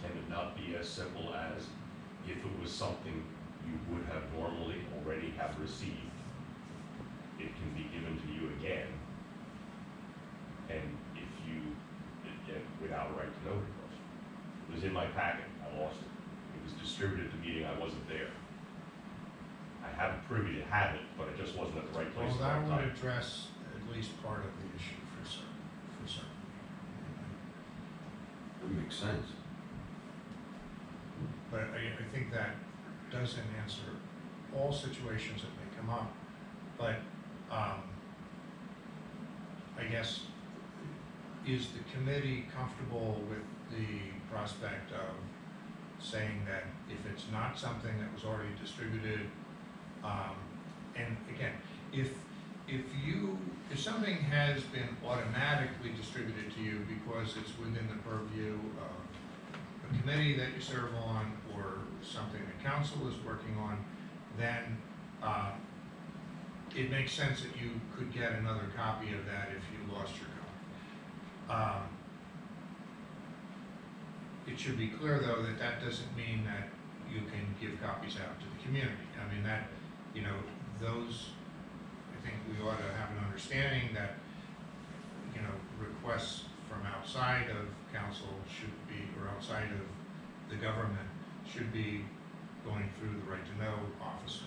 Can it not be as simple as if it was something you would have normally already have received, it can be given to you again, and if you, without a right to know request. It was in my packet, I lost it. It was distributed at the meeting, I wasn't there. I have a privy to have it, but it just wasn't at the right place Well, at that the right would time. address at least part of the issue for certain. That makes sense. But I think that doesn't answer all situations that may come up. But, I guess, is the committee comfortable with the prospect of saying that if it's not something that was already distributed, and again, if something has been automatically distributed to you because it's within the purview of a committee that you serve on or something the council is working on, then it makes sense that you could get another copy of that if you lost your copy. It should be clear, though, that that doesn't mean that you can give copies out to the community. I mean, that, you know, those, I think we ought to have an understanding that, you know, requests from outside of council should be, or outside of the government, should be going through the right to know officer.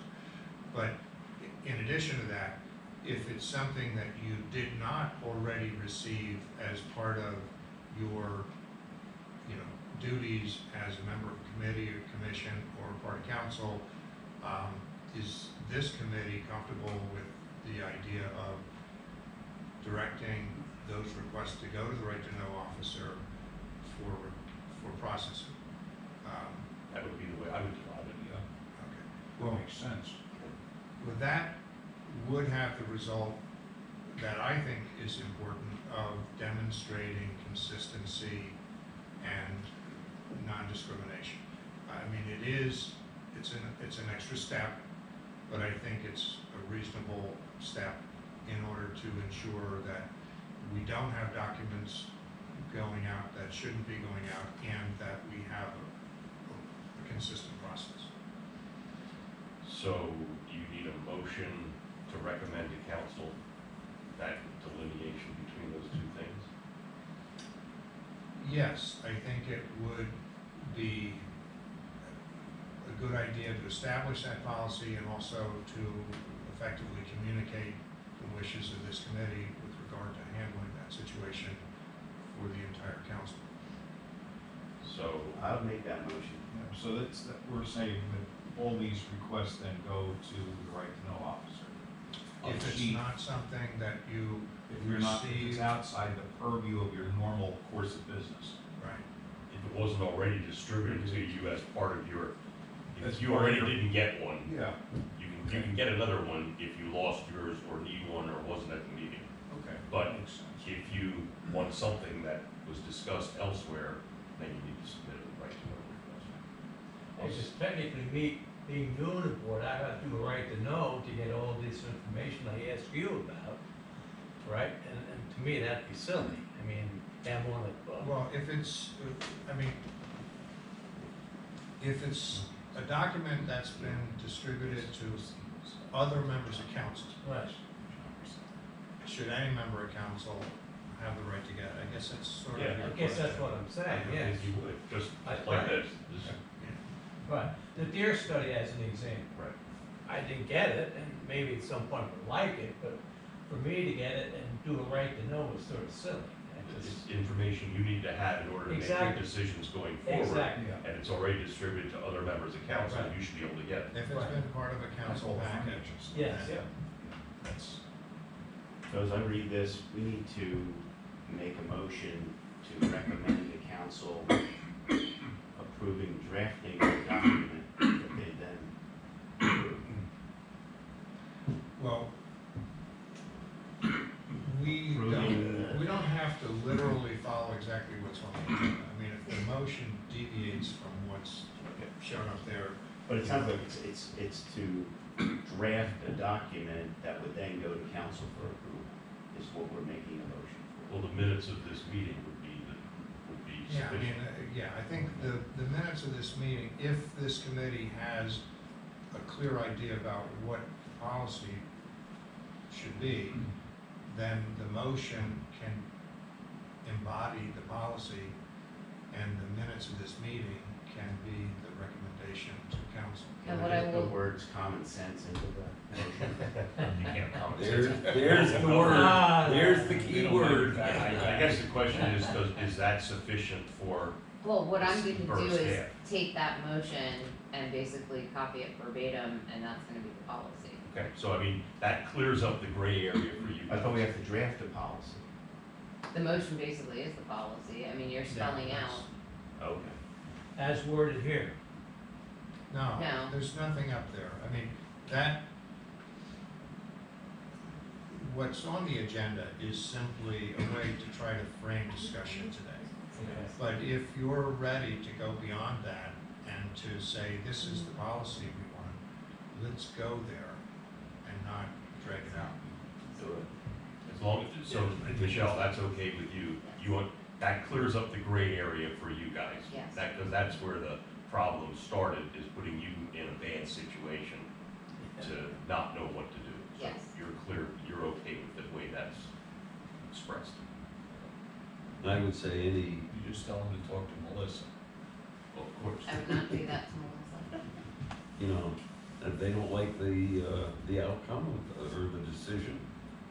But in addition to that, if it's something that you did not already receive as part of your, you know, duties as a member of a committee or commission or part of council, is this committee comfortable with the idea of directing those requests to go to the right to know officer for processing? That would be the way I would describe it, yeah. Okay. That makes sense. But that would have the result that I think is important of demonstrating consistency and non-discrimination. I mean, it's an extra step, but I think it's a reasonable step in order to ensure that we don't have documents going out that shouldn't be going out, and that we have a consistent process. So you need a motion to recommend to council that delineation between those two things? Yes, I think it would be a good idea to establish that policy and also to effectively communicate the wishes of this committee with regard to handling that situation for the entire council. So, I'll make that motion. So we're saying that all these requests then go to the right to know officer. If it's Chief, not something that you if you're not, if it's receive, outside the purview of your normal course of business. right, if it wasn't already distributed to you as part of your, As if you part of already your- didn't get one, Yeah. you can get another one if you lost yours or need one or wasn't at the meeting. Okay. But Makes sense. if you want something that was discussed elsewhere, then you need to submit a right to know request. Well, just technically, me being new on the board, I have to do a right to know to get all this information I ask you about, right? And to me, that'd be silly. I mean, damn one like, well, if it's, if it's a document that's been distributed to other members of council, right. should any member of council have the right to get it? I guess that's sort of Yeah, your I guess that's question. what I'm saying, yes. If you would, just I- like this, Right, the deer study as an example. right. I didn't get it, and maybe at some point would like it, but for me to get it and do a right to know is sort of silly. I just- It's information you need to have in order to make Exactly. good decisions going forward. Exactly. Yeah. And it's already distributed to other members of council, Right. you should be able to get it. If it's Right. been part of a council That's all package. financials. Yes, then yeah. That's, So as I read this, we need to make a motion to recommend the council approving drafting a document that they then approve. well, Approving we don't have to literally follow exactly what's on the agenda. I mean, if the motion deviates from what's shown up there, But it sounds like it's to draft a document that would then go to council for approval, is what we're making a motion for. Well, the minutes of this meeting would be yeah, I mean, sufficient. yeah, I think the minutes of this meeting, if this committee has a clear idea about what policy should be, then the motion can embody the policy, and the minutes of this meeting can be the recommendation to council. And Can what we I just will- put words common sense into the motion? You can't comment. There's the word, Ah. there's the key word. I guess the question is that sufficient for, Well, what I'm gonna do Or is staff. take that motion and basically copy it verbatim, and that's gonna be the policy. okay, so I mean, that clears up the gray area for you. I thought we have to draft a policy. The motion basically is the policy, I mean, you're spelling out, Okay. As worded here. No, No. there's nothing up there. I mean, what's on the agenda is simply a way to try to frame discussion today. But if you're ready to go beyond that and to say, this is the policy we want, let's go there and not drag it out. Do it. As long as, so Michelle, that's okay with you, that clears up the gray area for you guys. Yes. Because that's where the problem started, is putting you in a bad situation to not know what to do. So Yes. You're clear, you're okay with the way that's expressed. I would say any, You just tell them to talk to Melissa. Well, of course. I would not do that to Melissa. you know, if they don't like the outcome of, or the decision,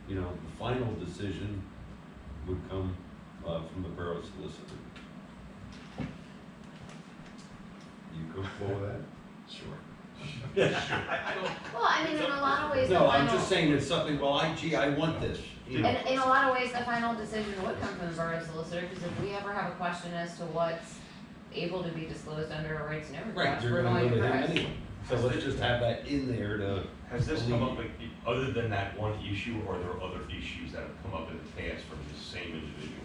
you know, the final decision would come from the borough solicitor. You comfortable with that? Sure. Well, I mean, in a lot of ways, the No, I'm final, just saying there's something, well, I want this, you know. in a lot of ways, the final decision would come from the borough solicitor, because if we ever have a question as to what's able to be disclosed under a right to know Right, request, you're we're gonna going go to to him Chris. anyway. So let's just have that in there to Has this come up, like, other than that one issue, or are there other issues that have come up in the past from the same individual?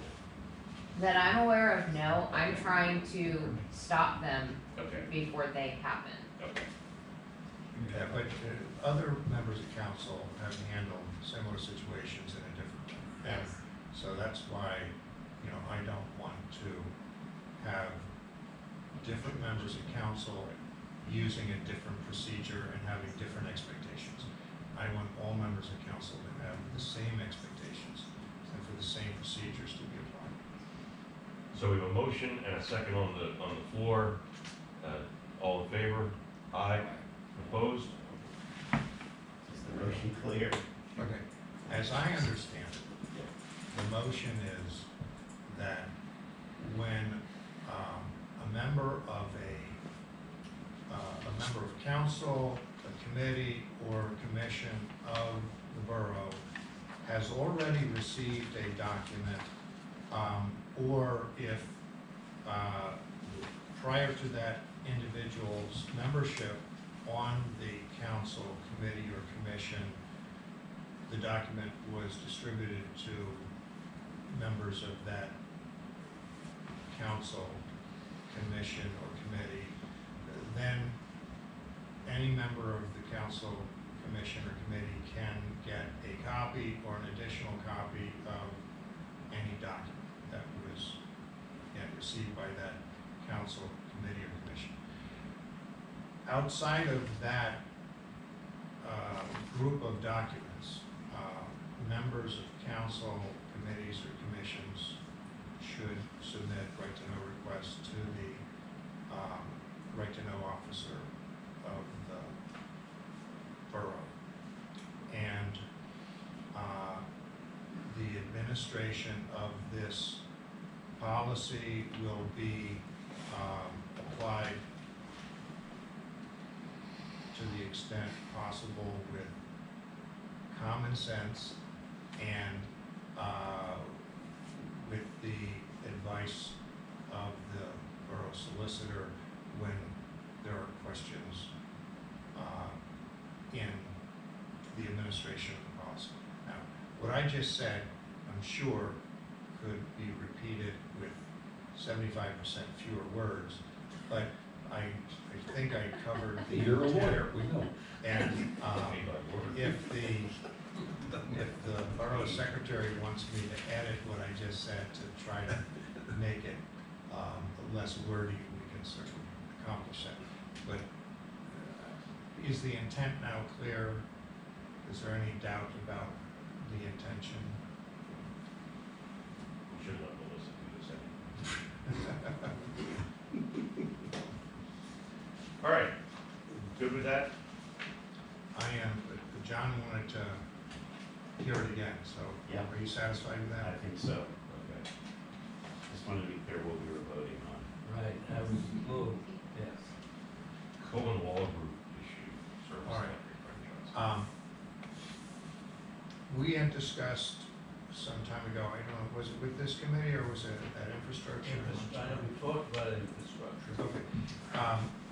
That I'm aware of, no, I'm trying to stop them Okay, before they happen. okay. Yeah, but other members of council have handled similar situations in a different way. And so that's why, I don't want to have different members of council using a different procedure and having different expectations. I want all members of council to have the same expectations and for the same procedures to be applied. So we have a motion and a second on the floor. All in favor? Aye. Opposed? Is the motion clear? Okay. As I understand it, the motion is that when a member of a member of council, a committee, or commission of the borough has already received a document, or if prior to that individual's membership on the council, committee, or commission, the document was distributed to members of that council, commission, or committee, then any member of the council, commission, or committee can get a copy or an additional copy of any document that was received by that council, committee, or commission. Outside of that group of documents, members of council, committees, or commissions should submit right-to-know requests to the right-to-know officer of the borough. And the administration of this policy will be applied to the extent possible with common sense and with the advice of the borough solicitor when there are questions in the administration of the policy. Now, what I just said, I'm sure, could be repeated with 75% fewer words, but I think I covered the You're a intent. lawyer, we know. And if the borough secretary wants me to edit what I just said to try to make it less wordy, we can certainly accomplish that. But is the intent now clear? Is there any doubt about the intention? We should let Melissa do the second. All right, good with that? I am, but John wanted to hear it again, so Yeah. are you satisfied with I that? think so. Okay. Just wanted to be clear what we were voting on. Right, I was moved, yes. Cohen Law Group issue, service All right. electric franchise. We had discussed some time ago, I don't know, was it with this committee or was it at infrastructure? I know we talked about infrastructure. Okay.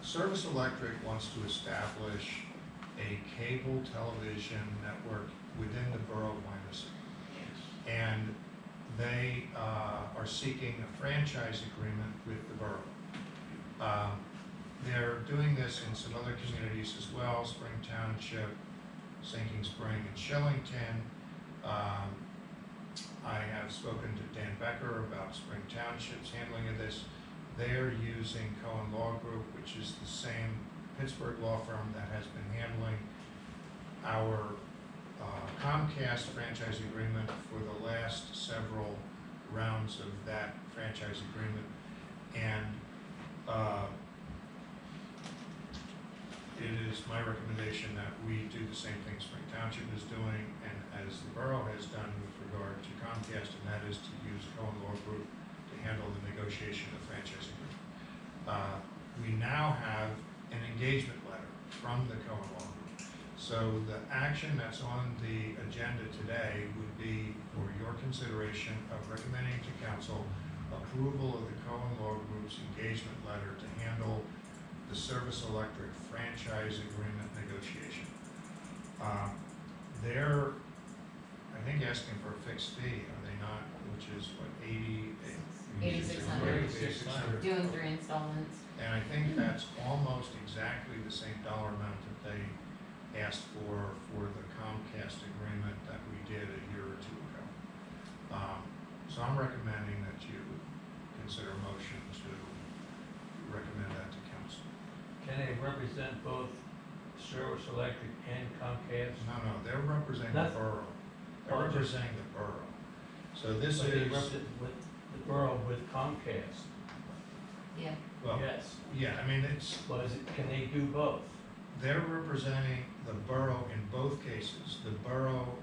Service Electric wants to establish a cable television network within the borough of Wyomissing. And they are seeking a franchise agreement with the borough. They're doing this in some other communities as well, Spring Township, Sinking Spring, and Shillington. I have spoken to Dan Becker about Spring Township's handling of this. They're using Cohen Law Group, which is the same Pittsburgh law firm that has been handling our Comcast franchise agreement for the last several rounds of that franchise agreement. And it is my recommendation that we do the same thing Spring Township is doing and as the borough has done with regard to Comcast, and that is to use Cohen Law Group to handle the negotiation of the franchise agreement. We now have an engagement letter from the Cohen Law Group. So the action that's on the agenda today would be for your consideration of recommending to council approval of the Cohen Law Group's engagement letter to handle the Service Electric franchise agreement negotiation. They're, I think, asking for a fixed fee, are they not, which is what, 8,600. 8,600. Doing 3 installments. And I think that's almost exactly the same dollar amount that they asked for the Comcast agreement that we did a year or two ago. So I'm recommending that you consider a motion to recommend that to council. Can they represent both Service Electric and Comcast? No, they're representing the That's- borough. They're Oh, just- representing the borough. So this But they is, represent with the borough with Comcast, Yeah. well, yes. yeah, I mean, it's, But is it, can they do both? they're representing the borough in both cases, the borough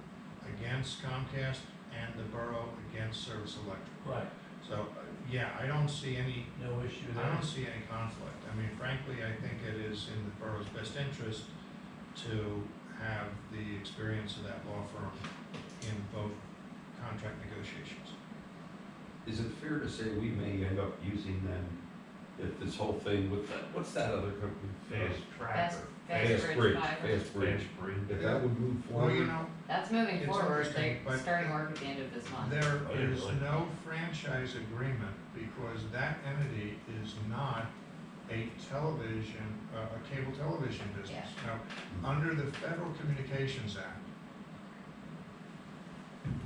against Comcast and the borough against Service Electric. Right, So, yeah, I don't see any, no issue I there. don't see any conflict. I mean, frankly, I think it is in the borough's best interest to have the experience of that law firm in both contract negotiations. Is it fair to say we may end up using them if this whole thing with that, what's that other company? Fast Fast, tracker. Fast Bridge Fiber. Fast Bridge. Fast Bridge. If that would move Well, you forward, know, That's moving It's forward. interesting, They're but- starting work at the end of this month. there Oh, yeah, is really? no franchise agreement because that entity is not a television, a cable television business. Now, under the Federal Communications Act,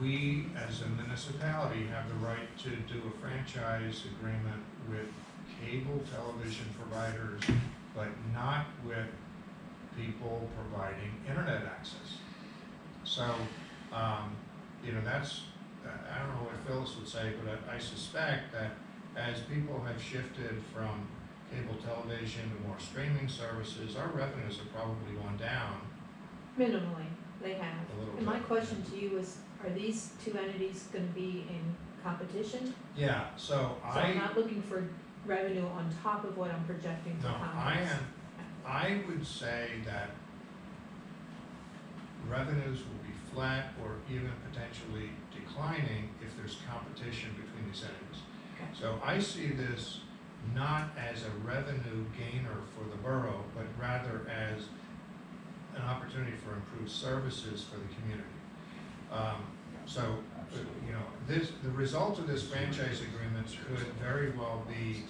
we, as a municipality, have the right to do a franchise agreement with cable television providers, but not with people providing internet access. So, you know, that's, I don't know what Phyllis would say, but I suspect that as people have shifted from cable television to more streaming services, our revenues have probably gone down Minimally, they have. a little bit. And my question to you is, are these two entities gonna be in competition? Yeah, so So I'm not looking for revenue on top of what I'm projecting for no, Comcast. I would say that revenues will be flat or even potentially declining if there's competition between these entities. Okay. So I see this not as a revenue gainer for the borough, but rather as an opportunity for improved services for the community. So, you know, the result of this franchise agreement could very well be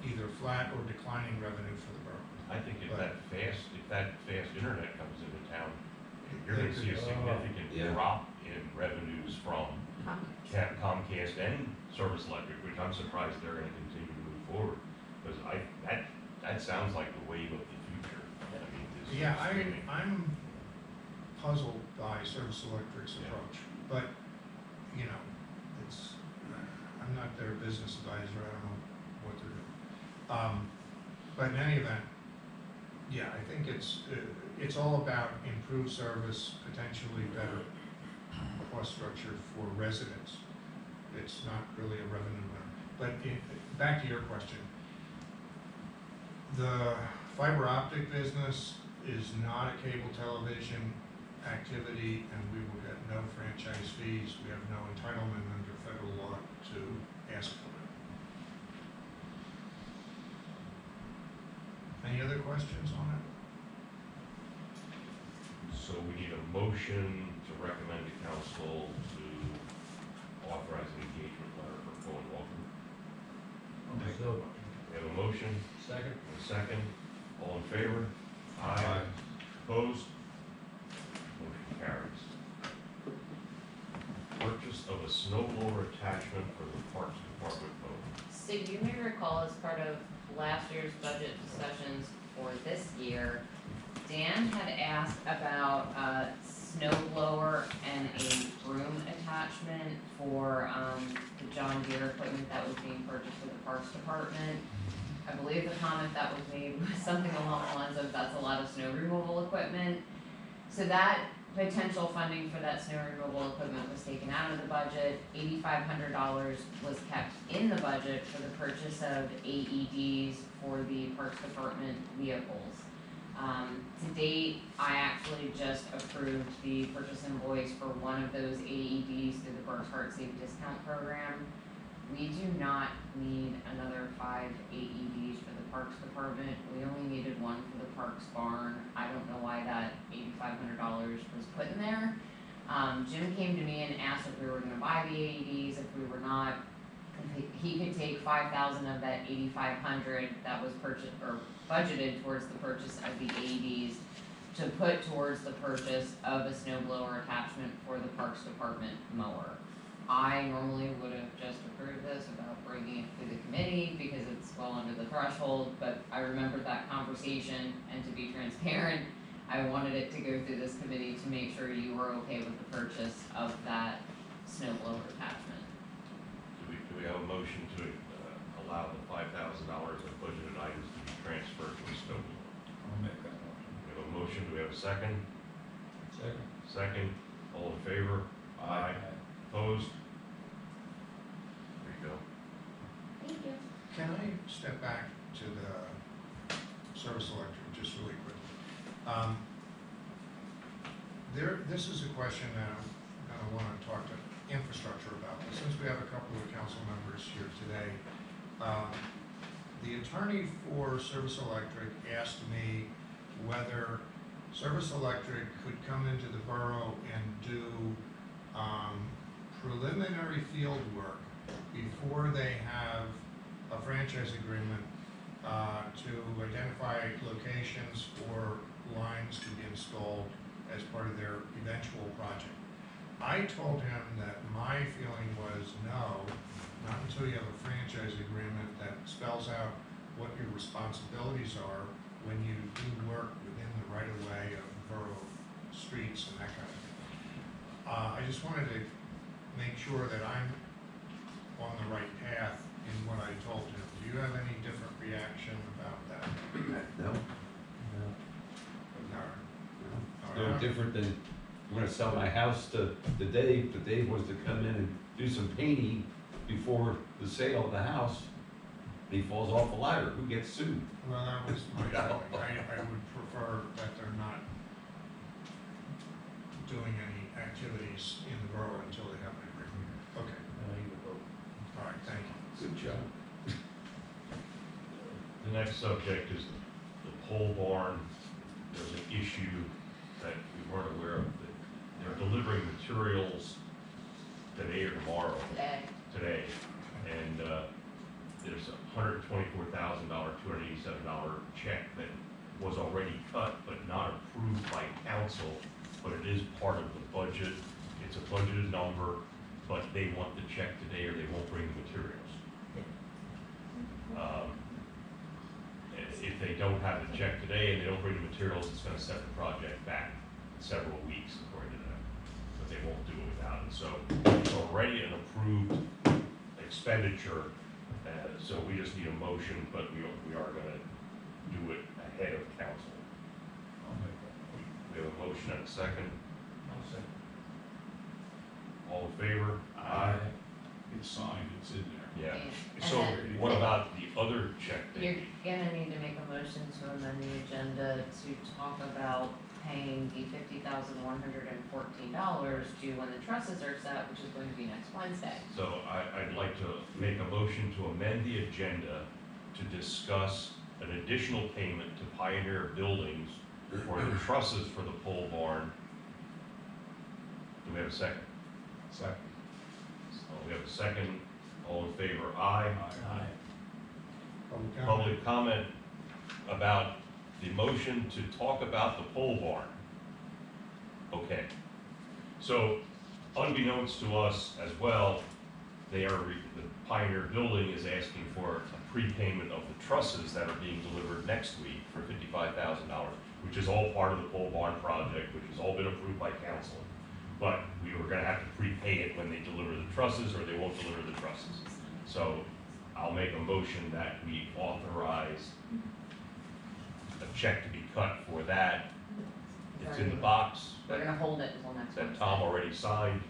either flat or declining revenue for the borough. I think if that fast internet comes into town, you're They gonna see a could- significant Yeah. drop in revenues from Comcast. Comcast and Service Electric, which I'm surprised they're gonna continue to move forward. Because that sounds like the wave of the future. I mean, this Yeah, streaming. I'm puzzled by Service Electric's Yeah. approach, but, you know, it's, I'm not their business advisor, I don't know what they're doing. But in any event, yeah, I think it's all about improved service, potentially better cost structure for residents. It's not really a revenue winner. But back to your question. The fiber optic business is not a cable television activity, and we will get no franchise fees. We have no entitlement under federal law to ask for it. Any other questions on it? So we need a motion to recommend to council to authorize an engagement letter for Cohen Walker. So, We have a motion, second? and a second. All in favor? Aye. Opposed? Motion carries. Purchase of a snow blower attachment for the Parks Department vote. So you may recall as part of last year's budget discussions for this year, Dan had asked about a snow blower and a broom attachment for, the John Deere equipment that was being purchased for the Parks Department. I believe the comment that was made was something along the lines of, that's a lot of snow removal equipment. So that potential funding for that snow removal equipment was taken out of the budget. $8,500 was kept in the budget for the purchase of AEDs for the Parks Department vehicles. To date, I actually just approved the purchase invoice for one of those AEDs through the Burns Heart Safe Discount Program. we do not need another 5 AEDs for the Parks Department. We only needed one for the Parks barn. I don't know why that $8,500 was put in there. Jim came to me and asked if we were gonna buy the AEDs, if we were not, he could take 5,000 of that 8,500 that was purchased, or budgeted towards the purchase of the AEDs to put towards the purchase of a snow blower attachment for the Parks Department mower. I normally would have just approved this without bringing it to the committee because it's well under the threshold, but I remembered that conversation, and to be transparent, I wanted it to go through this committee to make sure you were okay with the purchase of that snow blower attachment. Do we have a motion to allow the $5,000 of budgeted items to be transferred to a snow blower? I'll make that motion. We have a motion, do we have a second? Second. Second, all in favor? Aye. Opposed? There you go. Thank you. Can I step back to the service electric just really quickly? This is a question that I'm gonna wanna talk to infrastructure about. Since we have a couple of council members here today, the attorney for Service Electric asked me whether Service Electric could come into the borough and do preliminary field work before they have a franchise agreement to identify locations for lines to be installed as part of their eventual project. I told him that my feeling was no, not until you have a franchise agreement that spells out what your responsibilities are when you do work within the right of way of borough streets and that kind of thing. I just wanted to make sure that I'm on the right path in what I told him. Do you have any different reaction about that? No, No. no different than, I'm gonna sell my house to Dave, but Dave wants to come in and do some painting before the sale of the house. And he falls off a ladder, who gets sued? Well, that was my feeling. I would prefer that they're not doing any activities in the borough until they have an agreement. Okay, all right, thank you. Good job. The next subject is the pole barn. There's an issue that we weren't aware of, that they're delivering materials today or tomorrow, today. And there's a $124,000, $287 check that was already cut but not approved by council, but it is part of the budget. It's a budgeted number, but they want the check today or they won't bring the materials. If they don't have the check today and they don't bring the materials, it's gonna set the project back several weeks according to them. But they won't do it without it. So it's already an approved expenditure, so we just need a motion, but we are gonna do it ahead of council. I'll make that motion. We have a motion and a second. I'll second. All in favor? It's signed, it's in there. Yeah. And So then- what about the other check that You're gonna need to make a motion to amend the agenda to talk about paying the $50,114 due when the trusses are set, which is going to be next Wednesday. So I'd like to make a motion to amend the agenda to discuss an additional payment to Pioneer Buildings for the trusses for the pole barn. Do we have a second? Second. We have a second. All in favor, aye. Aye. Public comment? Public comment about the motion to talk about the pole barn. Okay. So unbeknownst to us as well, the Pioneer Building is asking for a prepayment of the trusses that are being delivered next week for $55,000, which is all part of the pole barn project, which has all been approved by council. But we were gonna have to prepay it when they deliver the trusses, or they won't deliver the trusses. So I'll make a motion that we authorize a check to be cut for that. It's in the box We're that gonna hold it until next Wednesday. Tom already signed,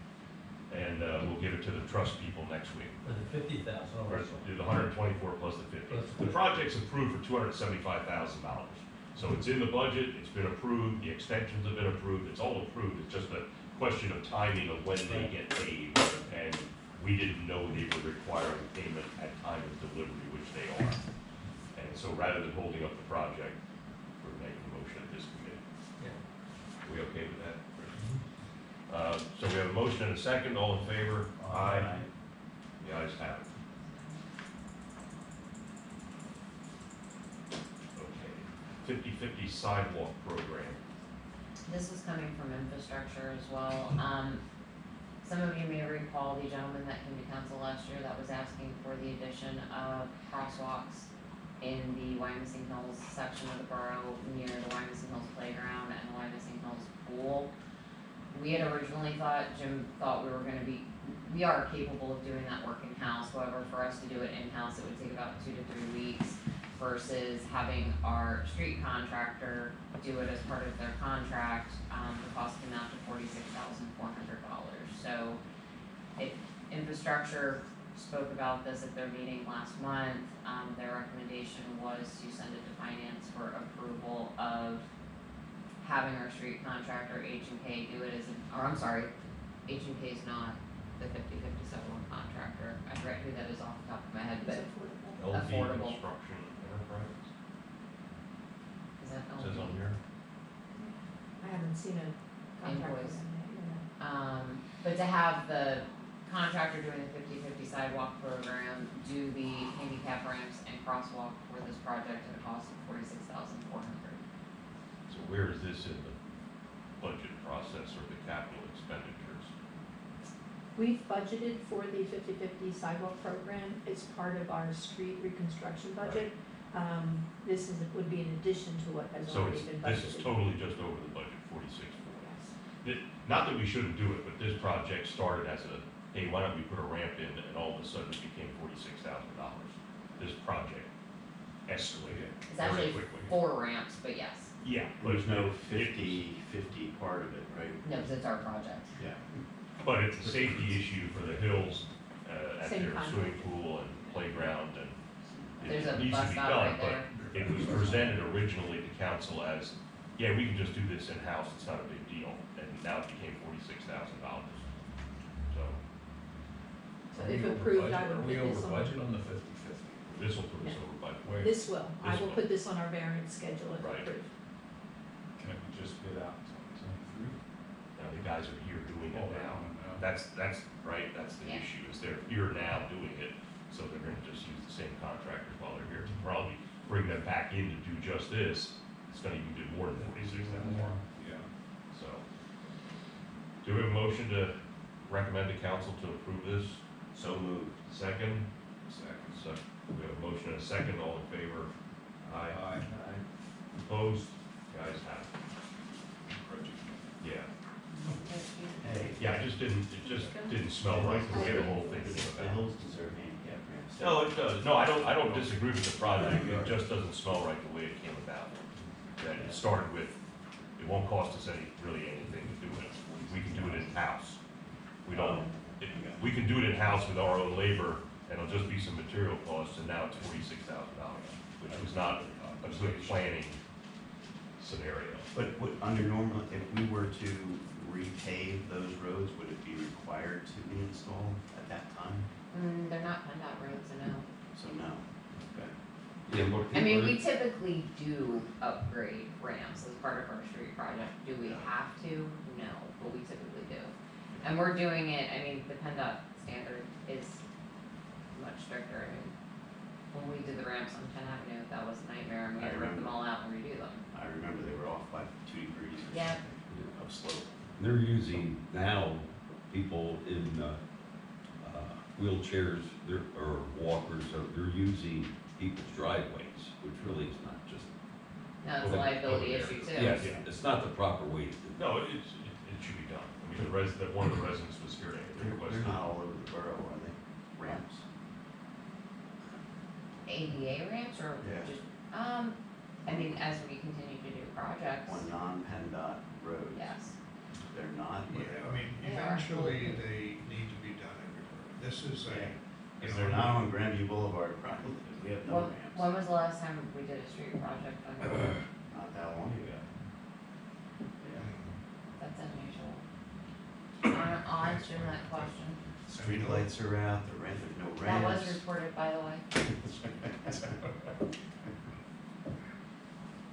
and we'll give it to the trust people next week. For the 50,000 Or also. do the 124 plus the 50. Plus the The project's approved for $275,000. So it's in the budget, it's been approved, the extensions have been approved, it's all approved. It's just a question of timing of when they get paid. And we didn't know they were requiring payment at time of delivery, which they are. And so rather than holding up the project, we're making a motion at this committee. Are we okay with that? So we have a motion and a second, all in favor? Aye. The ayes have it. Okay, 50/50 sidewalk program. This is coming from infrastructure as well. Some of you may recall the gentleman that came to council last year that was asking for the addition of crosswalks in the Wyomissing Hills section of the borough near the Wyomissing Hills playground and the Wyomissing Hills pool. We had originally thought, Jim thought we are capable of doing that work in-house, however, for us to do it in-house, it would take about 2 to 3 weeks versus having our street contractor do it as part of their contract. The cost came out to $46,400. So if infrastructure spoke about this at their meeting last month, their recommendation was to send it to finance for approval of having our street contractor, H&K, do it as H&K is not the 50/50 sidewalk contractor. I forget who that is off the top of my head, but It's affordable. LT Affordable. Construction Enterprise, is that it says on LT? here. I haven't seen a contract with Invoice. them yet, But to have the contractor doing the 50/50 sidewalk program do the handicap ramps and crosswalk for this project at a cost of $46,400. So where is this in the budget process or the capital expenditures? We've budgeted for the 50/50 sidewalk program. It's part of our street reconstruction budget. This would be in addition to what has So already it's, been budgeted. this is totally just over the budget, 46. Yes. Not that we shouldn't do it, but this project started as a, hey, why don't we put a ramp in, and all of a sudden it became $46,000. This project escalated It's very actually quickly. 4 ramps, but yes. Yeah, but There's no it- 50/50 part of it, right? No, because it's our project. Yeah. But it's a safety issue for the hills, at Same their contract. swimming pool and playground, and There's a it needs to bus be stop done, right there. but it was presented originally to council as, yeah, we can just do this in-house, it's not a big deal, and now it became $46,000. So, So if approved, I would put this on. on the 50/50? this will put us over budget. Wait, This will. I This will will. put this on our variance schedule if Right. approved. can it be just bid out in 2023? Now, the guys are here doing Oh, it they now. don't know. That's right, that's the Yeah. issue, is they're here now doing it, so they're gonna just use the same contractors while they're here. To probably bring them back in to do just this, it's gonna even do more than 46,000. Yeah. So, do we have a motion to recommend to council to approve this? So moved. Second? Second. So, we have a motion and a second, all in favor? Aye. Aye. Opposed? Guys have it. Yeah. Hey. Yeah, it just didn't smell right the way the whole thing The came about. hills deserve handicap ramps. No, it does. No, I don't disagree with the project. It just doesn't smell right the way it came about. That it started with, it won't cost us really anything to do it. We can do it in-house. We don't, we can do it in-house with our own labor, and it'll just be some material costs, and now it's $46,000, which was not a good planning scenario. But under normal, if we were to repave those roads, would it be required to be installed at that time? They're not PennDOT roads, I know. So no. Okay. Yeah, look, I mean, people we typically do upgrade ramps as part of our street project. Do we have to? No, but we typically do. And we're doing it, I mean, the PennDOT standard is much stricter. I mean, when we did the ramps on 10 Avenue, that was a nightmare, and we had to rip them all out and redo them. I remember they were off by 2 degrees or Yeah. something of slope. They're using now people in wheelchairs or walkers, so they're using people's driveways, which really is not just. No, it's a over- liability over there. issue too. Yes, it's not the proper way to do it. No, it should be done. I mean, one of the residents was here to request. They're not all over the borough, are they? Ramps? ADA ramps or Yeah. just, I mean, as we continue to do projects, On non-PennDOT roads? yes. They're not? Yeah, I mean, They are. eventually, they need to be done everywhere. This is a, you Because know. they're not on Grandview Boulevard properly, because we have no When ramps. was the last time we did a street project on, Not that long ago. Yeah. that's unusual. I'll answer that question. Street lights are out, the rent, there's no That rent. was reported, by the way. I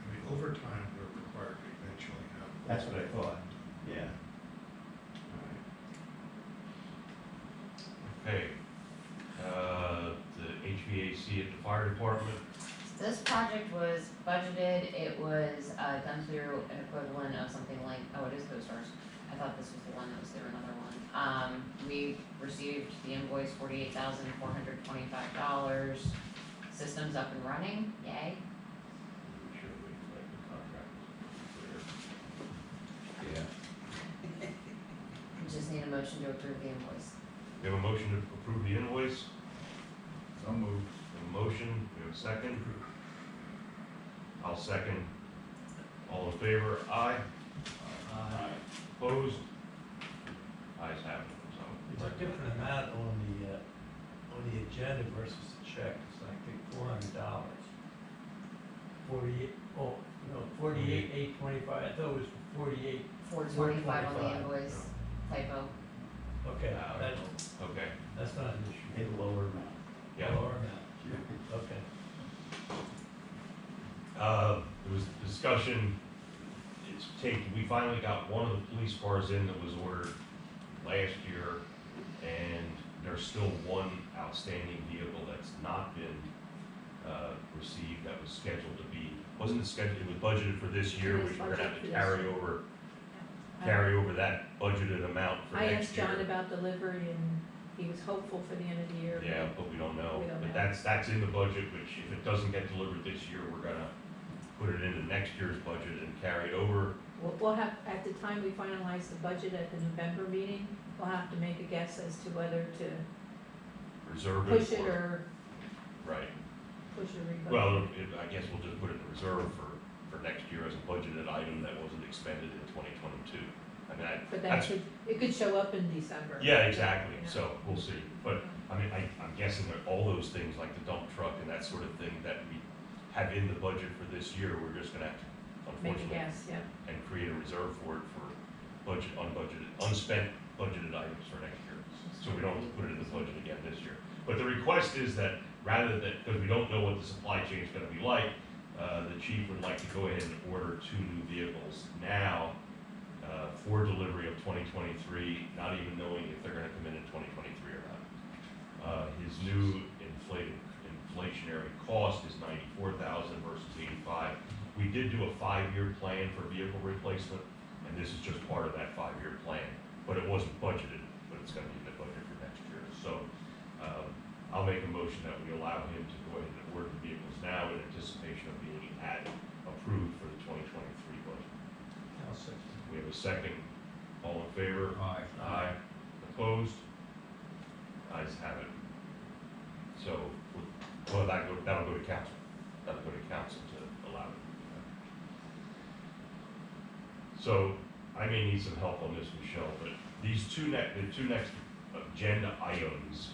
mean, over time, we're required to eventually have. That's what I thought, yeah. All Okay. The HVAC at the fire department, This project was budgeted, it was, done through an equivalent of something like, oh, it is CoStarz. I thought this was the one that was through another one. We received the invoice, $48,425. System's up and running, yay. we should wait till like the contract is clear. Yeah. We just need a motion to approve the invoice. We have a motion to approve the invoice, So moved. we have a motion, we have a second. I'll second. All in favor, aye. Opposed? Ayes have it, It's a different amount on the agenda versus the check, it's like $400. 48,825, I thought it was 48, $425 on the $425. invoice, typo. okay, that, Okay, that's not an issue. right. A lower amount. yeah. Lower amount, okay. There was discussion, we finally got one of the police cars in that was ordered last year, and there's still one outstanding vehicle that's not been, received, that was scheduled to be, wasn't it scheduled, it was budgeted for this year, It was which we're gonna have to budgeted for this year. carry over that budgeted amount for I next asked year. John about delivery and he was hopeful for the end of the year. Yeah, but we don't know, We don't but know. that's in the budget, which if it doesn't get delivered this year, we're gonna put it into next year's budget and carry it over. We'll have, at the time we finalize the budget at the November meeting, we'll have to make a guess as to whether to Reserve it. push it or Right. push it or rebudget. Well, I guess we'll just put it in reserve for next year as a budgeted item that wasn't expended in 2022. I mean, But that that's, could, it could show up in December. yeah, exactly, Yeah. so we'll see. But, I mean, I'm guessing that all those things, like the dump truck and that sort of thing that we have in the budget for this year, we're just gonna have to, Make a unfortunately, guess, yeah. and create a reserve for it for unbudgeted, unspent budgeted items for next year. So we don't have to put it in the budget again this year. But the request is that rather than, because we don't know what the supply chain is gonna be like, the chief would like to go ahead and order 2 new vehicles now, for delivery of 2023, not even knowing if they're gonna come in 2023 or not. His new inflationary cost is $94,000 versus $85,000. We did do a 5-year plan for vehicle replacement, and this is just part of that 5-year plan, but it wasn't budgeted, but it's gonna be in the budget for next year. So, I'll make a motion that we allow him to go ahead and order the vehicles now in anticipation of being approved for the 2023 budget. I'll second. We have a second. All in favor? Aye. Aye. Opposed? Ayes have it. So, well, that'll go to council. That'll go to council to allow it. So, I may need some help on this, Michelle, but the two next agenda items,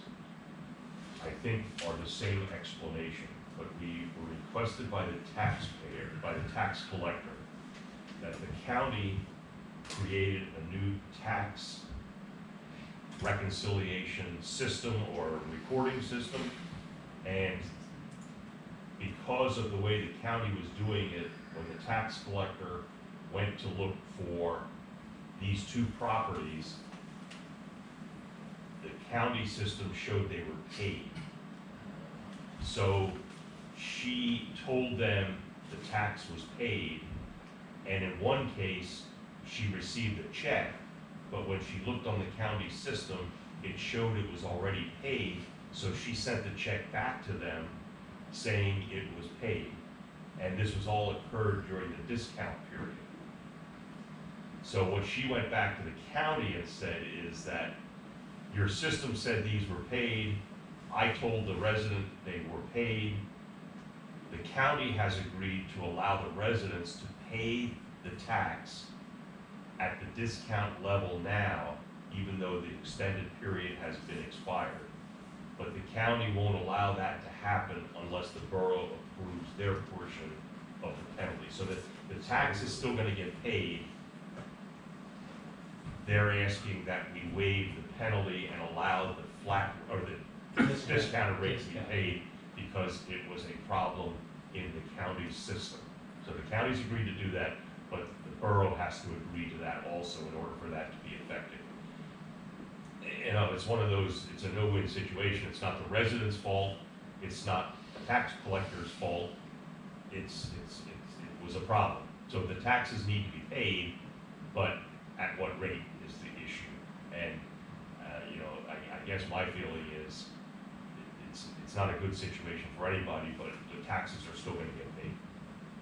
I think, are the same explanation, but we were requested by the taxpayer, by the tax collector, that the county created a new tax reconciliation system or reporting system, and because of the way the county was doing it, when the tax collector went to look for these 2 properties, the county system showed they were paid. So she told them the tax was paid, and in one case, she received a check, but when she looked on the county system, it showed it was already paid, so she sent the check back to them saying it was paid. And this was all occurred during the discount period. So what she went back to the county and said is that your system said these were paid, I told the resident they were paid. The county has agreed to allow the residents to pay the tax at the discount level now, even though the extended period has been expired. But the county won't allow that to happen unless the borough approves their portion of the penalty. So that the tax is still gonna get paid, they're asking that we waive the penalty and allow the flat, or the discounted rate to be paid because it was a problem in the county's system. So the county's agreed to do that, but the borough has to agree to that also in order for that to be effective. You know, it's one of those, it's a no-win situation. It's not the residents' fault, it's not the tax collector's fault, it was a problem. So the taxes need to be paid, but at what rate is the issue? And, you know, I guess my feeling is, it's not a good situation for anybody, but the taxes are still gonna get paid.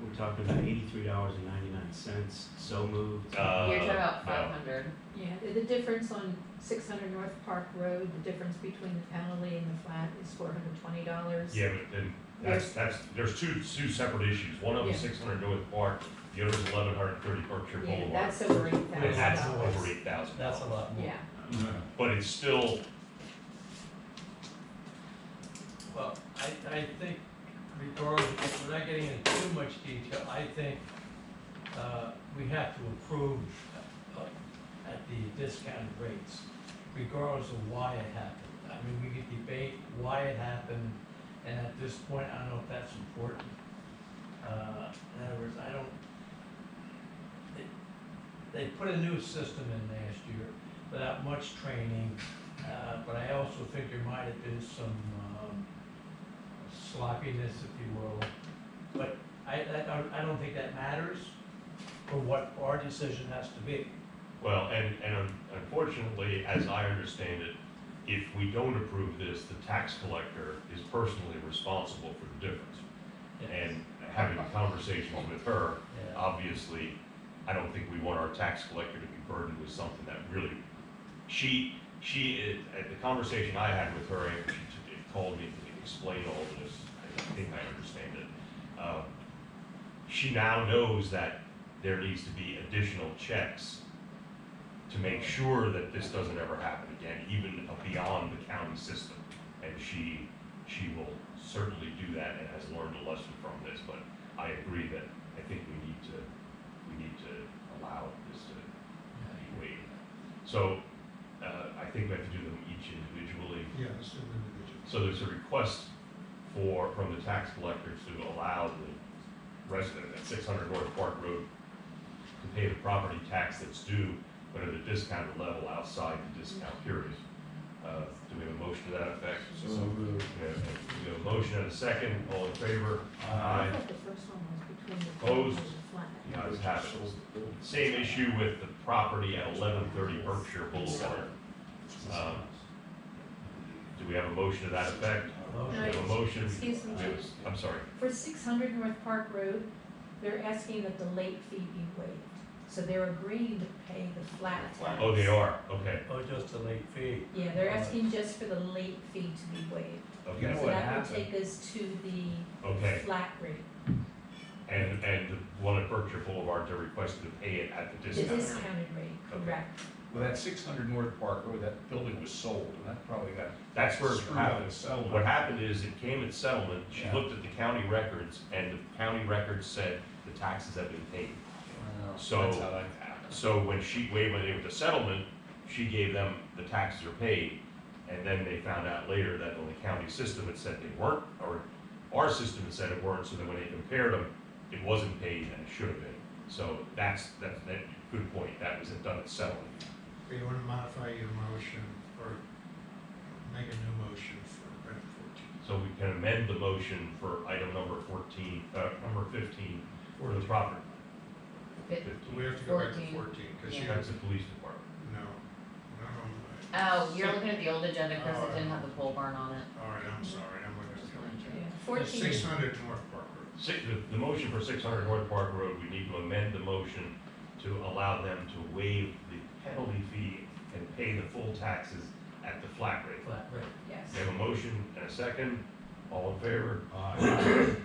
We're talking about $83.99, so moved. You're talking about No. 500. Yeah, the difference on 600 North Park Road, the difference between the penalty and the flat is $420. Yeah, but then, there's two separate issues. One of them Yeah. 600 North Park, the other is 1130 Berkshire Yeah, Boulevard. that's over And that's $8,000. over $8,000. That's a lot more. Yeah, But it's still, Well, I think regardless, without getting into too much detail, I think, we have to approve, at the discounted rates, regardless of why it happened. I mean, we could debate why it happened, and at this point, I don't know if that's important. In other words, they put a new system in last year without much training, but I also think there might have been some, sloppiness, if you will. But I don't think that matters for what our decision has to be. well, and unfortunately, as I understand it, if we don't approve this, the tax collector is personally responsible for the difference. And having conversations with her, Yeah. obviously, I don't think we want our tax collector to be burdened with something that really, at the conversation I had with her, after she called me to explain all of this, I think I understand it. She now knows that there needs to be additional checks to make sure that this doesn't ever happen again, even beyond the county system. And she will certainly do that and has learned a lesson from this, but I agree that I think we need to allow this to be waived. So, I think we have to do them each individually. Yeah, let's do them individually. So there's a request from the tax collector to allow the resident at 600 North Park Road to pay the property tax that's due, but at a discounted level outside the discount period. Do we have a motion to that effect? So moved. We have a motion and a second, all in favor? I thought the first one was between the Opposed? penalty and the flat. The ayes have it. Same issue with the property at 1130 Berkshire Boulevard. Do we have a motion to that effect? We have a motion. Excuse me. I'm sorry. For 600 North Park Road, they're asking that the late fee be waived. So they're agreeing to pay the flat tax. Oh, they are, okay, Oh, just a late fee. Yeah, they're asking just for the late fee to be waived. okay, So what that will happened? take us to the okay. flat rate, And the one at Berkshire Boulevard, they're requesting to pay it at the the discount. discounted rate, Okay. correct. Well, that 600 North Park Road, that building was sold, and that probably got. That's where it screwed up happened. in settlement. What happened is it came at settlement, she Yeah. looked at the county records, and the county records said the taxes have been paid. So- That's how that happened. So when they went to settlement, she gave them the taxes are paid, and then they found out later that on the county system, it said they weren't, or our system had said it weren't, so then when they compared them, it wasn't paid and it should have been. So that's good point, that was done at settlement. Okay, you wanna modify your motion or make a new motion for item 14? So we can amend the motion for item number 14, number 15, for the property. Fif- 15. We have to go back to 14. 14, because Yeah. you, That's the police department. no, Oh, you're looking at the old agenda, Chris, it didn't have the pole barn on it. all right, I'm sorry, I'm looking at Yeah, the 14, 600 North Park Road. The motion for 600 North Park Road, we need to amend the motion to allow them to waive the penalty fee and pay the full taxes at the flat rate. Flat rate. yes. We have a motion and a second, all in favor? Aye.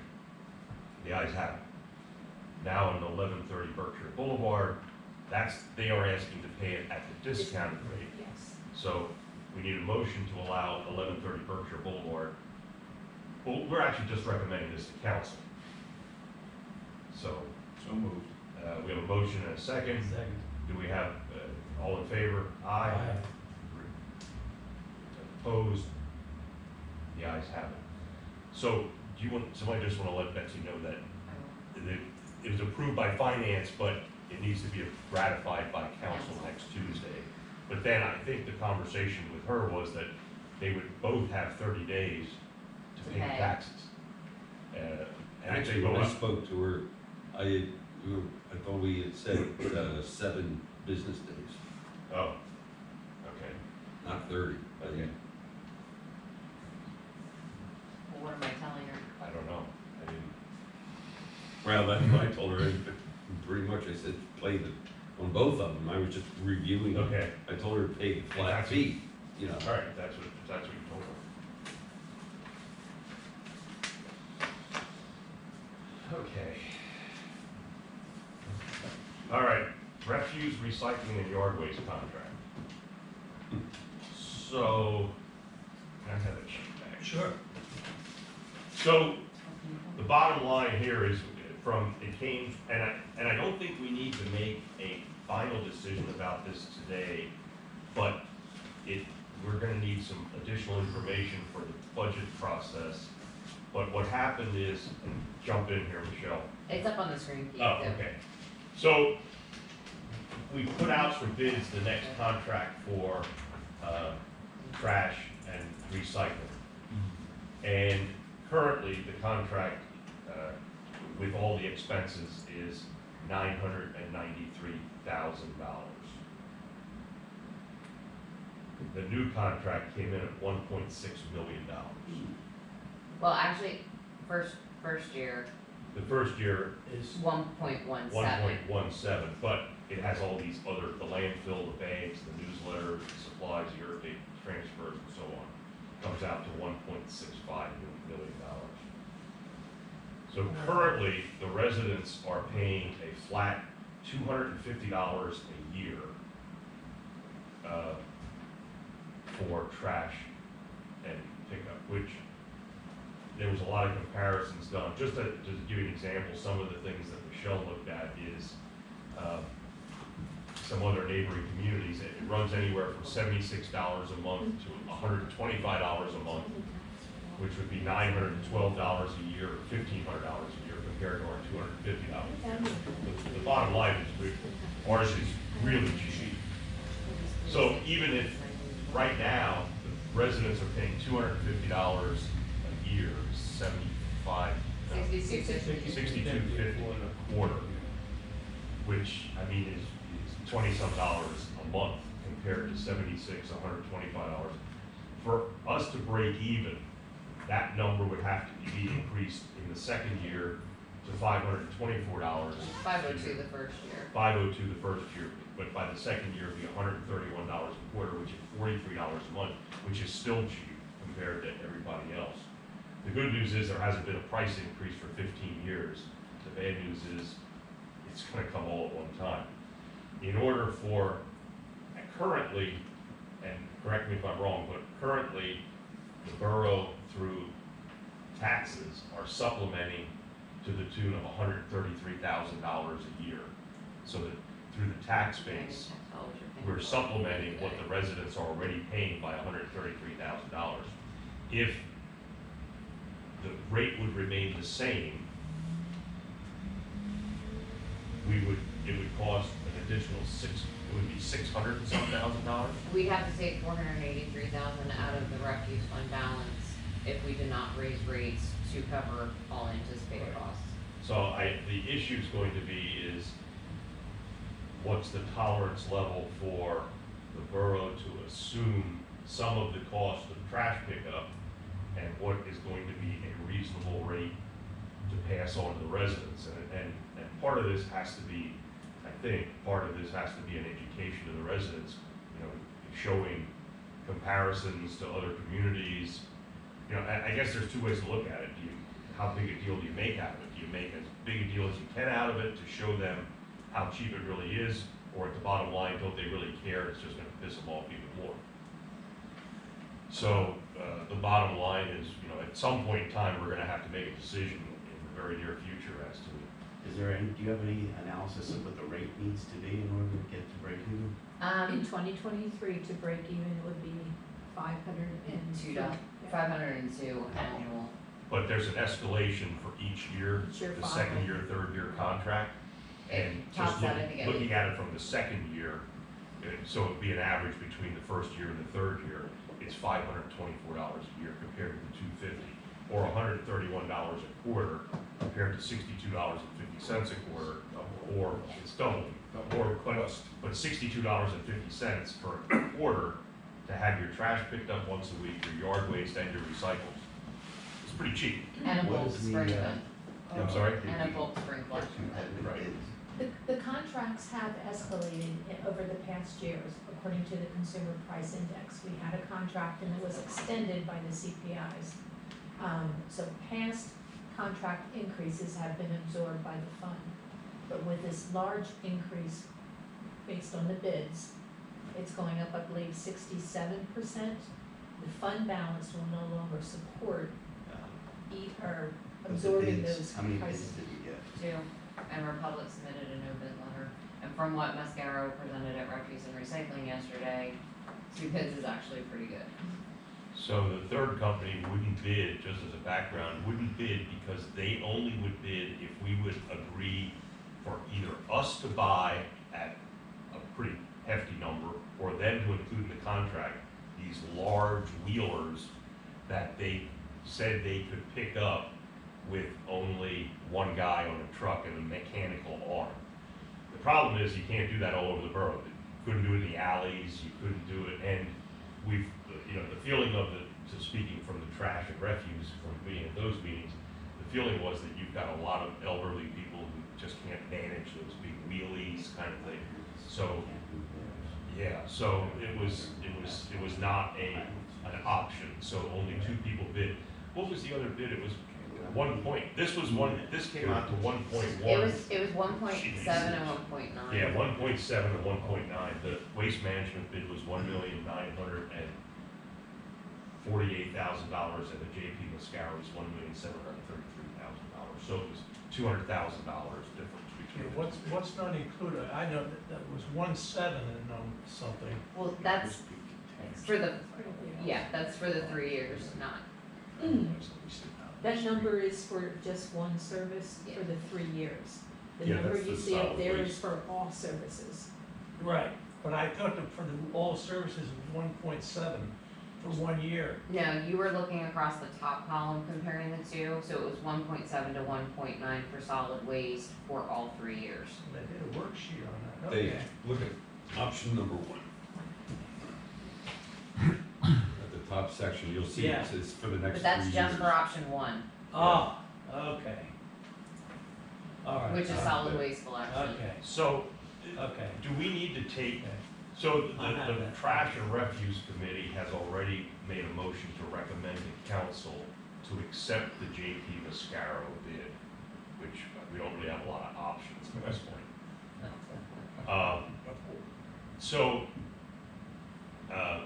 The ayes have it. Now on 1130 Berkshire Boulevard, they are asking to pay it at the discounted rate. Yes. So we need a motion to allow 1130 Berkshire Boulevard. Well, we're actually just recommending this to council. So So moved. we have a motion and a second. Second. Do we have, All in favor? Aye. Opposed? The ayes have it. So, do you want, somebody just wanna let Betsy know that it was approved by finance, but it needs to be ratified by council next Tuesday. But then I think the conversation with her was that they would both have 30 days to pay Okay. taxes. And if they Actually, go when I up, spoke to her, I thought we had said 7 business days, oh, okay. not 30. Okay. Well, what am I telling her? I don't know, I didn't, Well, that's what I told her, pretty much, I said, play on both of them, I was just reviewing. okay, I told her to pay the flat Exactly. fee, you know. all right, that's what you told her. Okay. All right, refuse, recycling, and yard waste contract. So, can I have a check back? Sure. So, the bottom line here is from, it came, and I don't think we need to make a final decision about this today, but we're gonna need some additional information for the budget process. But what happened is, and jump in here, Michelle. It's up on the screen, Pete, Oh, too. okay. So, we put out for bids the next contract for, trash and recycling. And currently, the contract, with all the expenses is $993,000. The new contract came in at $1.6 million. Well, actually, first year, The first year is 1.17. 1.17, but it has all these other, the landfill, the bags, the newsletters, the supplies, the irrigate transfers, and so on. Comes out to $1.65 million. So currently, the residents are paying a flat $250 a year for trash and pickup, which there was a lot of comparisons done. Just to give you an example, some of the things that Michelle looked at is some other neighboring communities. It runs anywhere from $76 a month to $125 a month, which would be $912 a year, or $1,500 a year compared to our $250. The bottom line is ours is really cheap. So even if right now the residents are paying $250 a year, 75, no, 62.50 a quarter, which I mean is 20-some dollars a month compared to 76, $125. For us to break even, that number would have to be increased in the second year to $524. 502 the first year. 502 the first year, but by the second year, it'd be $131 a quarter, which is $43 a month, which is still cheap compared to everybody else. The good news is there hasn't been a price increase for 15 years. The bad news is it's gonna come all at one time. In order for, currently, and correct me if I'm wrong, but currently, the borough through taxes are supplementing to the tune of $133,000 a year. So that through the tax base, we're supplementing what the residents are already paying by $133,000. If the rate would remain the same, it would cost an additional it would be $600 and some thousand dollars. We'd have to take 483,000 out of the refuse fund balance if we did not raise rates to cover all anticipated Right. costs. So the issue's going to be is, what's the tolerance level for the borough to assume some of the cost of trash pickup, and what is going to be a reasonable rate to pass on to the residents? And part of this has to be, I think, part of this has to be an education to the residents, showing comparisons to other communities. I guess there's two ways to look at it. How big a deal do you make out of it? Do you make as big a deal as you can out of it to show them how cheap it really is? Or at the bottom line, don't they really care? It's just gonna piss them off even more. So, the bottom line is, at some point in time, we're gonna have to make a decision in the very near future as to, Do you have any analysis of what the rate needs to be in order to get to break even? In 2023, to break even, it would be 502. Yeah. 502 annual. But there's an escalation for each year, Each year, the 500. second year, third year contract. And Tops just out, I think, at looking at it from the second year, so it'd be an average between the first year and the third year, it's $524 a year compared to the $250, or $131 a quarter compared to $62.50 a quarter, or it's double, or, but $62.50 for a quarter to have your trash picked up once a week, your yard waste and your recycles. It's pretty cheap. And a What bulk is the, sprinkler. I'm sorry? And a bulk sprinkler. Right. The contracts have escalated over the past years, according to the Consumer Price Index. We had a contract and it was extended by the CPIs. So past contract increases have been absorbed by the fund. But with this large increase based on the bids, it's going up, I believe, 67%. The fund balance will no longer support absorbing those How many bids prices. did we get? 2, and Republic submitted a no bid letter. And from what Mascaro presented at Refuse and Recycling yesterday, 2 bids is actually pretty good. So the third company wouldn't bid, just as a background, wouldn't bid because they only would bid if we would agree for either us to buy at a pretty hefty number, or them to include in the contract these large wheelers that they said they could pick up with only one guy on a truck and a mechanical arm. The problem is you can't do that all over the borough. You couldn't do it in the alleys, you couldn't do it, and we've, the feeling of speaking from the trash and refuse, from being at those meetings, the feeling was that you've got a lot of elderly people who just can't manage those big wheelies kind of thing. So, yeah, so it was not an option, so only 2 people bid. What was the other bid? It was this came out to 1.1. It was 1.7 and 1.9. Yeah, 1.7 and 1.9. The waste management bid was $1,948,000, and the JP Mascaro was $1,733,000. So it was $200,000 difference between. Okay, what's not included? I know that was 1.7 and something. Well, that's for that's for the 3 years, not. That number is for just one service for the 3 years. The Yeah, number that's you the see up solid there is waste. for all services. Right, but I thought that for all services it was 1.7 for 1 year. No, you were looking across the top column comparing the 2, so it was 1.7 to 1.9 for solid waste for all 3 years. They did a worksheet on that, They, okay. look at option number 1. At the top section, you'll see Yeah. it says for the next 3 But that's years. just for option 1, Ah, okay. All right. which is solid waste collection. Okay, So, okay, do we need to take, okay. so I have the that. Trash and Refuse Committee has already made a motion to recommend to council to accept the JP Mascaro bid, which we don't really have a lot of options at this point.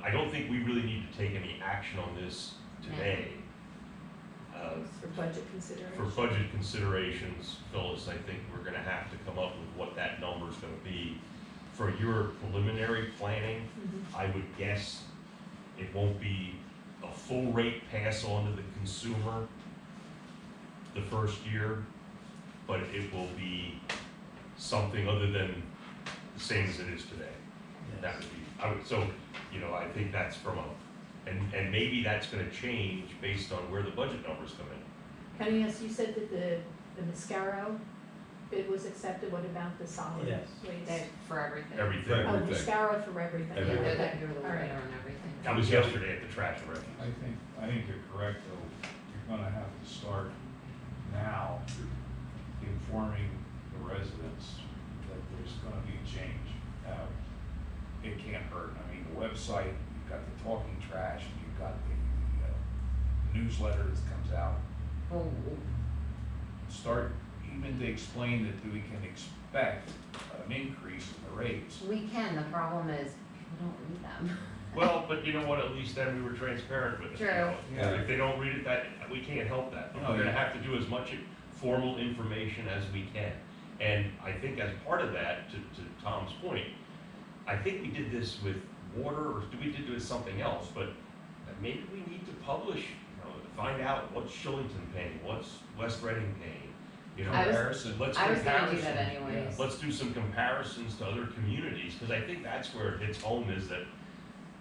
I don't think we really need to take any action on this today. For budget consideration. For budget considerations, Phyllis, I think we're gonna have to come up with what that number's gonna be. For your preliminary planning, Mhm. I would guess it won't be a full rate pass on to the consumer the first year, but it will be something other than the same as it is today. That would be, I think that's from and maybe that's gonna change based on where the budget numbers come in. Kenny, yes, you said that the Mascaro bid was accepted. What about the solid Yes. waste? That for everything. Everything. Right. Oh, Everything. Mascaro for everything. Yeah, Everything. they're Okay. the All right. winner on everything. That was yesterday at the trash and refuse. I think you're correct, though. You're gonna have to start now informing the residents that there's gonna be a change. It can't hurt. I mean, the website, you've got the talking trash, you've got the newsletter that comes out. Well, Start even to explain that we can expect an increase in the rates. we can, the problem is, people don't read them. Well, but you know what, at least then we were transparent with it. True. If they don't read it, we can't help that. But Oh, we're gonna yeah. have to do as much formal information as we can. And I think as part of that, to Tom's point, I think we did this with water, or we did with something else, but maybe we need to publish, to find out what's Shillington paying, what's West Reading paying, I was- Comparison. let's I was gonna do comparison. that anyways. Let's do some comparisons to other communities, because I think that's where it hits home, is that,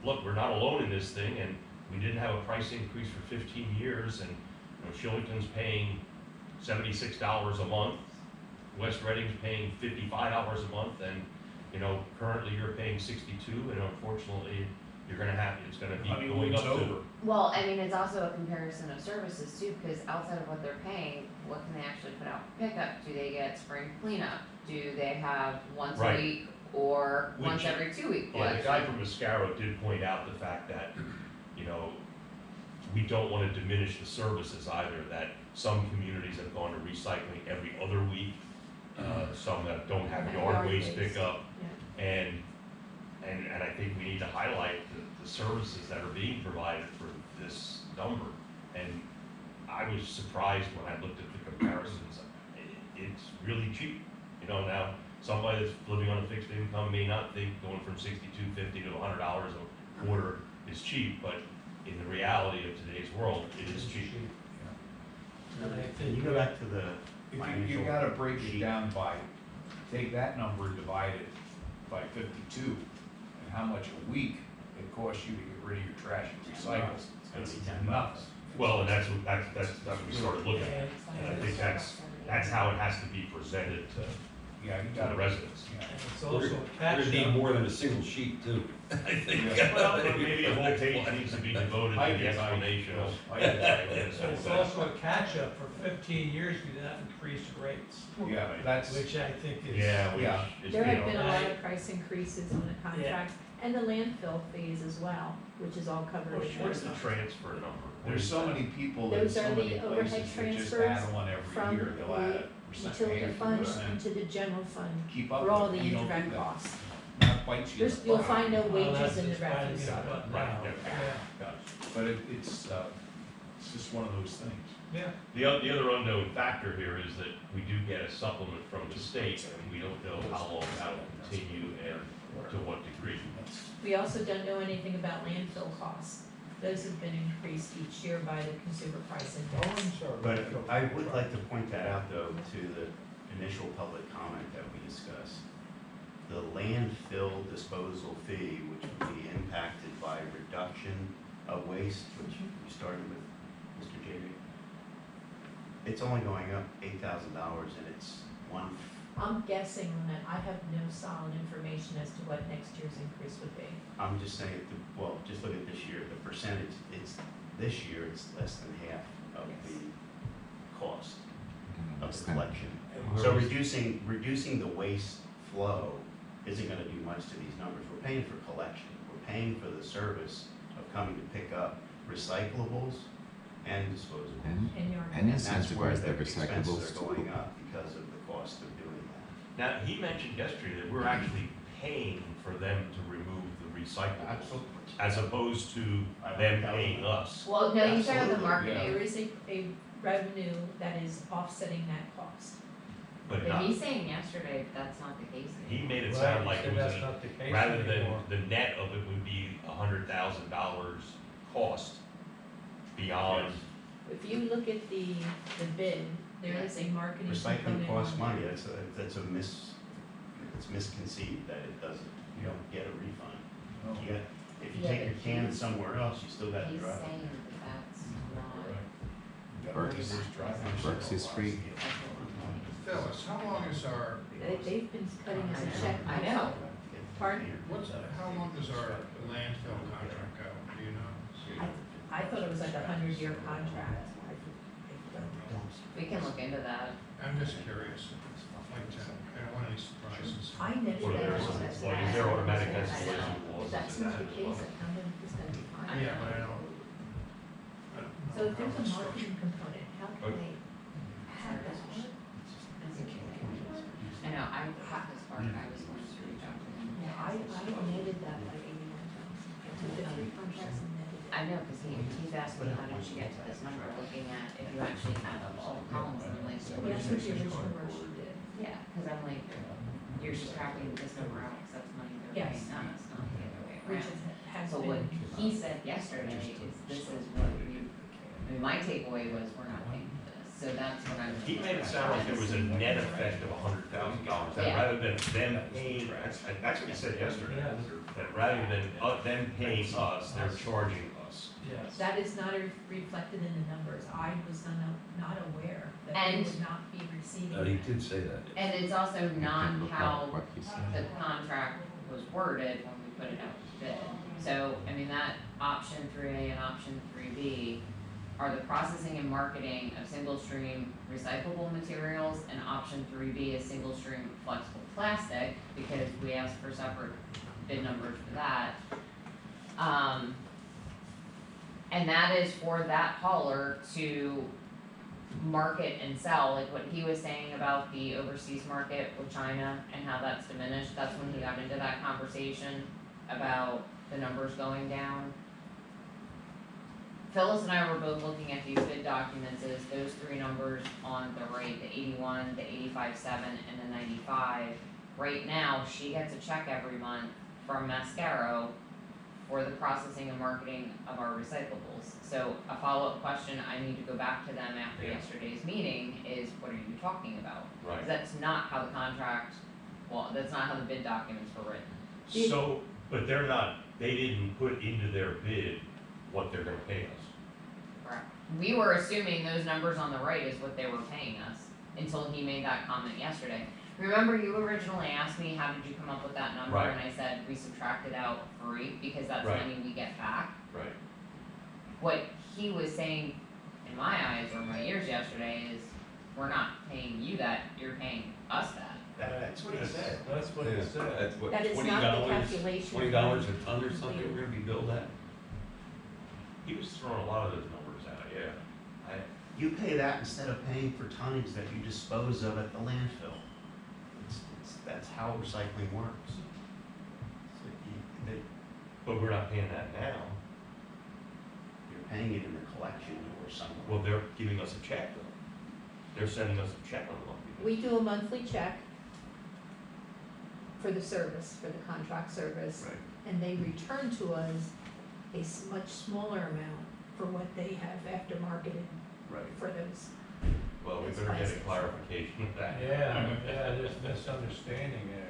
look, we're not alone in this thing, and we didn't have a price increase for 15 years, and Shillington's paying $76 a month, West Reading's paying $55 a month, and, currently you're paying 62, and unfortunately, it's gonna be going Honeymoon's up to. over. Well, I mean, it's also a comparison of services too, because outside of what they're paying, what can they actually put out for pickup? Do they get spring cleanup? Do they have once a Right. week or once Which- every 2 week Yeah, the guy collection? from Mascaro did point out the fact that, we don't wanna diminish the services either, that some communities have gone to recycling every other week, some that don't have yard waste pickup, and I think we need to highlight the services that are being provided for this number. And I was surprised when I looked at the comparisons, it's really cheap, now, somebody that's living on a fixed income may not think going from $62.50 to $100 a quarter is cheap, but in the reality of today's world, it is cheap. And I Can think you go back to the If my you initial gotta break it sheet? down by, take that number and divide it by 52, and how much a week it costs you to get rid of your trash and recycle. It's gonna be It's 10 nothing. bucks. Well, and that's what we started looking at, and I think that's how it has to be presented to Yeah, you the gotta. residents. Yeah. And it's We're also a gonna catch need up. more than a single sheet too. Well, but maybe a whole page needs to be devoted to I the get it. explanation of. I get it. And it's also a catch up for 15 years, we did not increase rates, Yeah, that's, which I think is. Yeah, Yeah. which is, There have you been know, a lot of price increases on the contracts, and the landfill fees as well, which is all covered in what's the those. transfer number? there's so many people in Those so are many the overhead places that just transfers add on every from year, they'll the add utility half a fund percent. into the general fund Keep up for all with the it. We don't do indirect that. costs. Not quite cheap. You'll find no Well, wages that's in the just trying to refuse get a side. button Right, now. yeah. But it's just one of those things. Yeah, The other unknown factor here is that we do get a supplement from the state, and we don't know how long that will continue and to what degree. We also don't know anything about landfill costs. Those have been increased each year by the consumer price index. But I would like to point that out, though, to the initial public comment that we discussed. The landfill disposal fee, which would be impacted by reduction of waste, which we started with Mr. JB. It's only going up $8,000, and it's one, I'm guessing on that. I have no solid information as to what next year's increase would be. I'm just saying, well, just look at this year, the percentage, this year, it's less than half of the cost of the collection. So reducing the waste flow isn't gonna do much to these numbers. We're paying for collection, we're paying for the service of coming to pick up recyclables and disposables. And your. And And that's where incentivize the the expenses recyclables are going too. up because of the cost of doing that. Now, he mentioned yesterday that we're actually paying for them to remove the recyclables, as opposed to them paying us. Well, no, you start with the Absolutely, marketing, There is a revenue that is offsetting that cost. But but not, he's saying yesterday that's not the case he anymore. made it Right, sound he like said it was, that's not the case rather than, anymore. the net of it would be $100,000 cost beyond. If you look at the bid, there is a marketing Recycling component costs on money, there. it's misconceived that it doesn't, you don't get a refund. Oh, You got, if you Yeah, take your but can he's- somewhere else, you still gotta He's drive. saying that that's not, right. Burke's. Burke's is free. that's what we're doing. Phyllis, how long is our, They've been cutting us a check. I know. Pardon? how long does our landfill contract go, do you know? I thought it was like a 100-year contract. We can look into that. I'm just curious, like, I don't want any surprises. I never. Or there's realized a- that. like, is there automatic I know. escalation clauses If that's in not that the as well? case, how many is gonna be fine? Yeah, but I don't So know if there's how a it's marketing component, how can they have that? I know, I, this part, I was going to reach out to him. Yeah, I netted that like 81,000. I took the 3 contracts and netted it. I know, cause he's asked me, how did you get to this number, looking at if you actually add up all the columns in the list. Well, that's what the original version did. Yeah, cause I'm like, you're subtracting this number out, cause that's money they're Yes. No, it's not the other way which around. has So what been, he said yesterday is this is what we, I mean, my takeaway was we're not paying for this, so that's what I'm. He made it sound like there was a net effect of $100,000, that Yeah. rather than them paying, that's what he said yesterday, that rather than them paying us, they're charging us. Yes. that is not reflected in the numbers. I was not aware that we And- would not be receiving He that. did say that. And it's also not Look at how what he said. the contract was worded when we put it out to bid. So, I mean, that option 3A and option 3B are the processing and marketing of single stream recyclable materials, and option 3B is single stream flexible plastic, because we asked for separate bid numbers for that. And that is for that hauler to market and sell, like what he was saying about the overseas market with China and how that's diminished, that's when he got into that conversation about the numbers going down. Phyllis and I were both looking at these bid documents as those three numbers on the right, the 81, the 85.7, and the 95. Right now, she gets a check every month from Mascaro for the processing and marketing of our recyclables. So a follow-up question I need to go back to them after Yeah. yesterday's meeting is, what are you talking about? 'Cause Right. that's not how the contract, well, that's not how the bid documents were written. So, but they didn't put into their bid what they're gonna pay us. Correct. We were assuming those numbers on the right is what they were paying us until he made that comment yesterday. Remember, you originally asked me, how did you come up with that number? Right. And I said, we subtracted out free because that's Right. money we get back. Right. What he was saying in my eyes or my ears yesterday is, we're not paying you that, you're paying us that. That's what he said. That's what it said. That's what, That is not the calculation. $20 a ton or something, we're gonna be billed at? He was throwing a lot of those numbers out, yeah. You pay that instead of paying for tonnage that you dispose of at the landfill. That's how recycling works. So But we're not paying that now. you're paying it in the collection or somewhere. Well, they're giving us a check though. They're sending us a check on the monthly. We do a monthly check for the service, for the contract service. Right. And they return to us a much smaller amount for what they have aftermarketed Right. for those. Well, we better get a clarification of that. Yeah, there's misunderstanding there,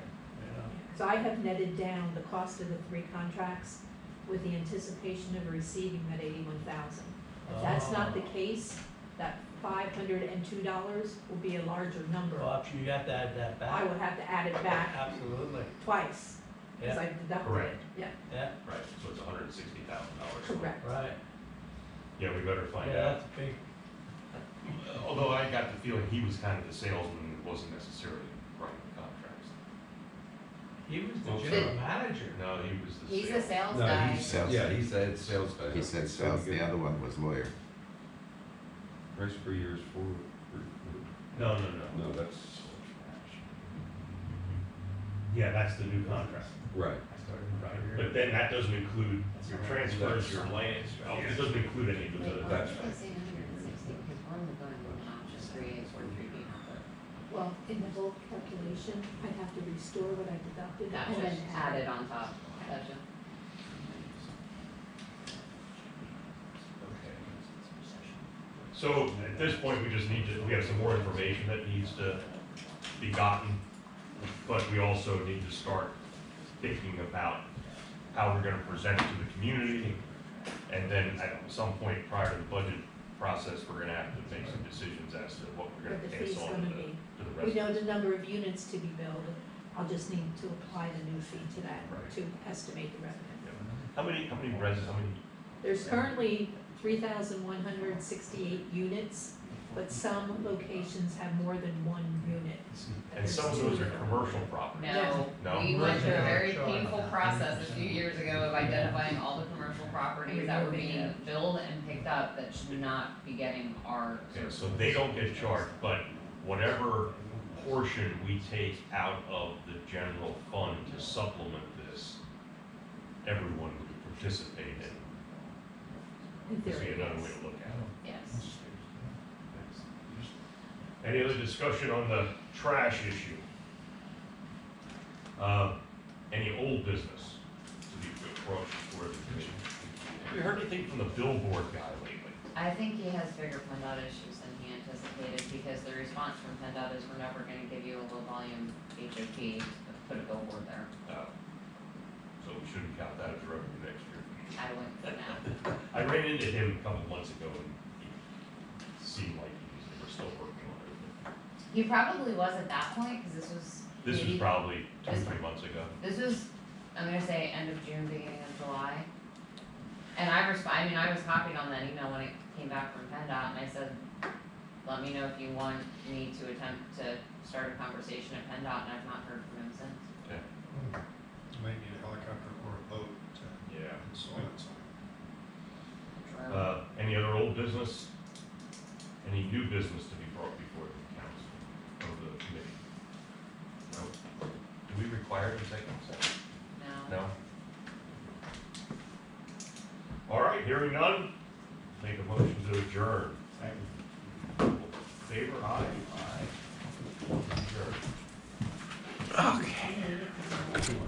So I have netted down the cost of the three contracts with the anticipation of receiving that 81,000. If that's not the Oh. case, that $502 will be a larger number. Well, you got to add that back. I will have to add it back Absolutely, twice, because yeah, I deducted it. Correct. Yeah, yeah, Right, so it's $160,000. correct. right, Yeah, we better find yeah, out. that's big, Although I got the feeling he was kind of the salesman who wasn't necessarily writing the contracts. he was Well, the general manager. No, he was the He's the salesman. sales guy. Sales. Yeah, he said sales guy. He said sales, the other one was lawyer. Price per year is No, no, that's, Yeah, that's the new contract. right. Right, but then that doesn't include your transfers, your land, it doesn't include any of those. That's I say 160, because we're only going with option 3A or 3B number. Well, in the bulk calculation, I'd have to restore what I deducted Gotcha. and then Add it on top, gotcha. So at this point, we just need to, we have some more information that needs to be gotten, but we also need to start thinking about how we're gonna present it to the community. And then at some point prior to the budget process, we're gonna have to make some decisions as to what we're what gonna the pass fee's on gonna to be. the We know residents. the number of units to be billed. I'll just need to apply the new fee to that Right. to estimate the revenue. How many residents, how many, There's currently 3,168 units, but some locations have more than one unit. and some of those are commercial properties? No, No? we went through a very Sure. painful process a few years ago of identifying all the commercial properties that were being billed and picked up that should not be getting our Okay, so they don't get charged, but whatever portion we take out of the general fund to supplement this, everyone would participate in. In This theory, would be another way yes. to look at it. Yes. Any other discussion on the trash issue? Any old business to be brought before the committee? Have you heard anything from the billboard guy lately? I think he has bigger PennDOT issues than he anticipated, because the response from PennDOT is we're never gonna give you a low volume HOP, put a billboard there. So we shouldn't count that as revenue next year. I went for now. I ran into him a couple months ago and he seemed like they were still working on it. He probably was at that point, cause this was This was maybe- probably 2 or 3 months ago. This was, I'm gonna say end of June, beginning of July. And I was copied on that email when it came back from PennDOT, and I said, let me know if you want me to attempt to start a conversation at PennDOT, and I've not heard from him since. You might need a helicopter or a boat to Yeah. install that sign. Any other old business? Any new business to be brought before the council or the committee? No? Do we require executive session? No. No? All right, hearing none, make a motion to adjourn. Favor, aye? Aye. Adjourn.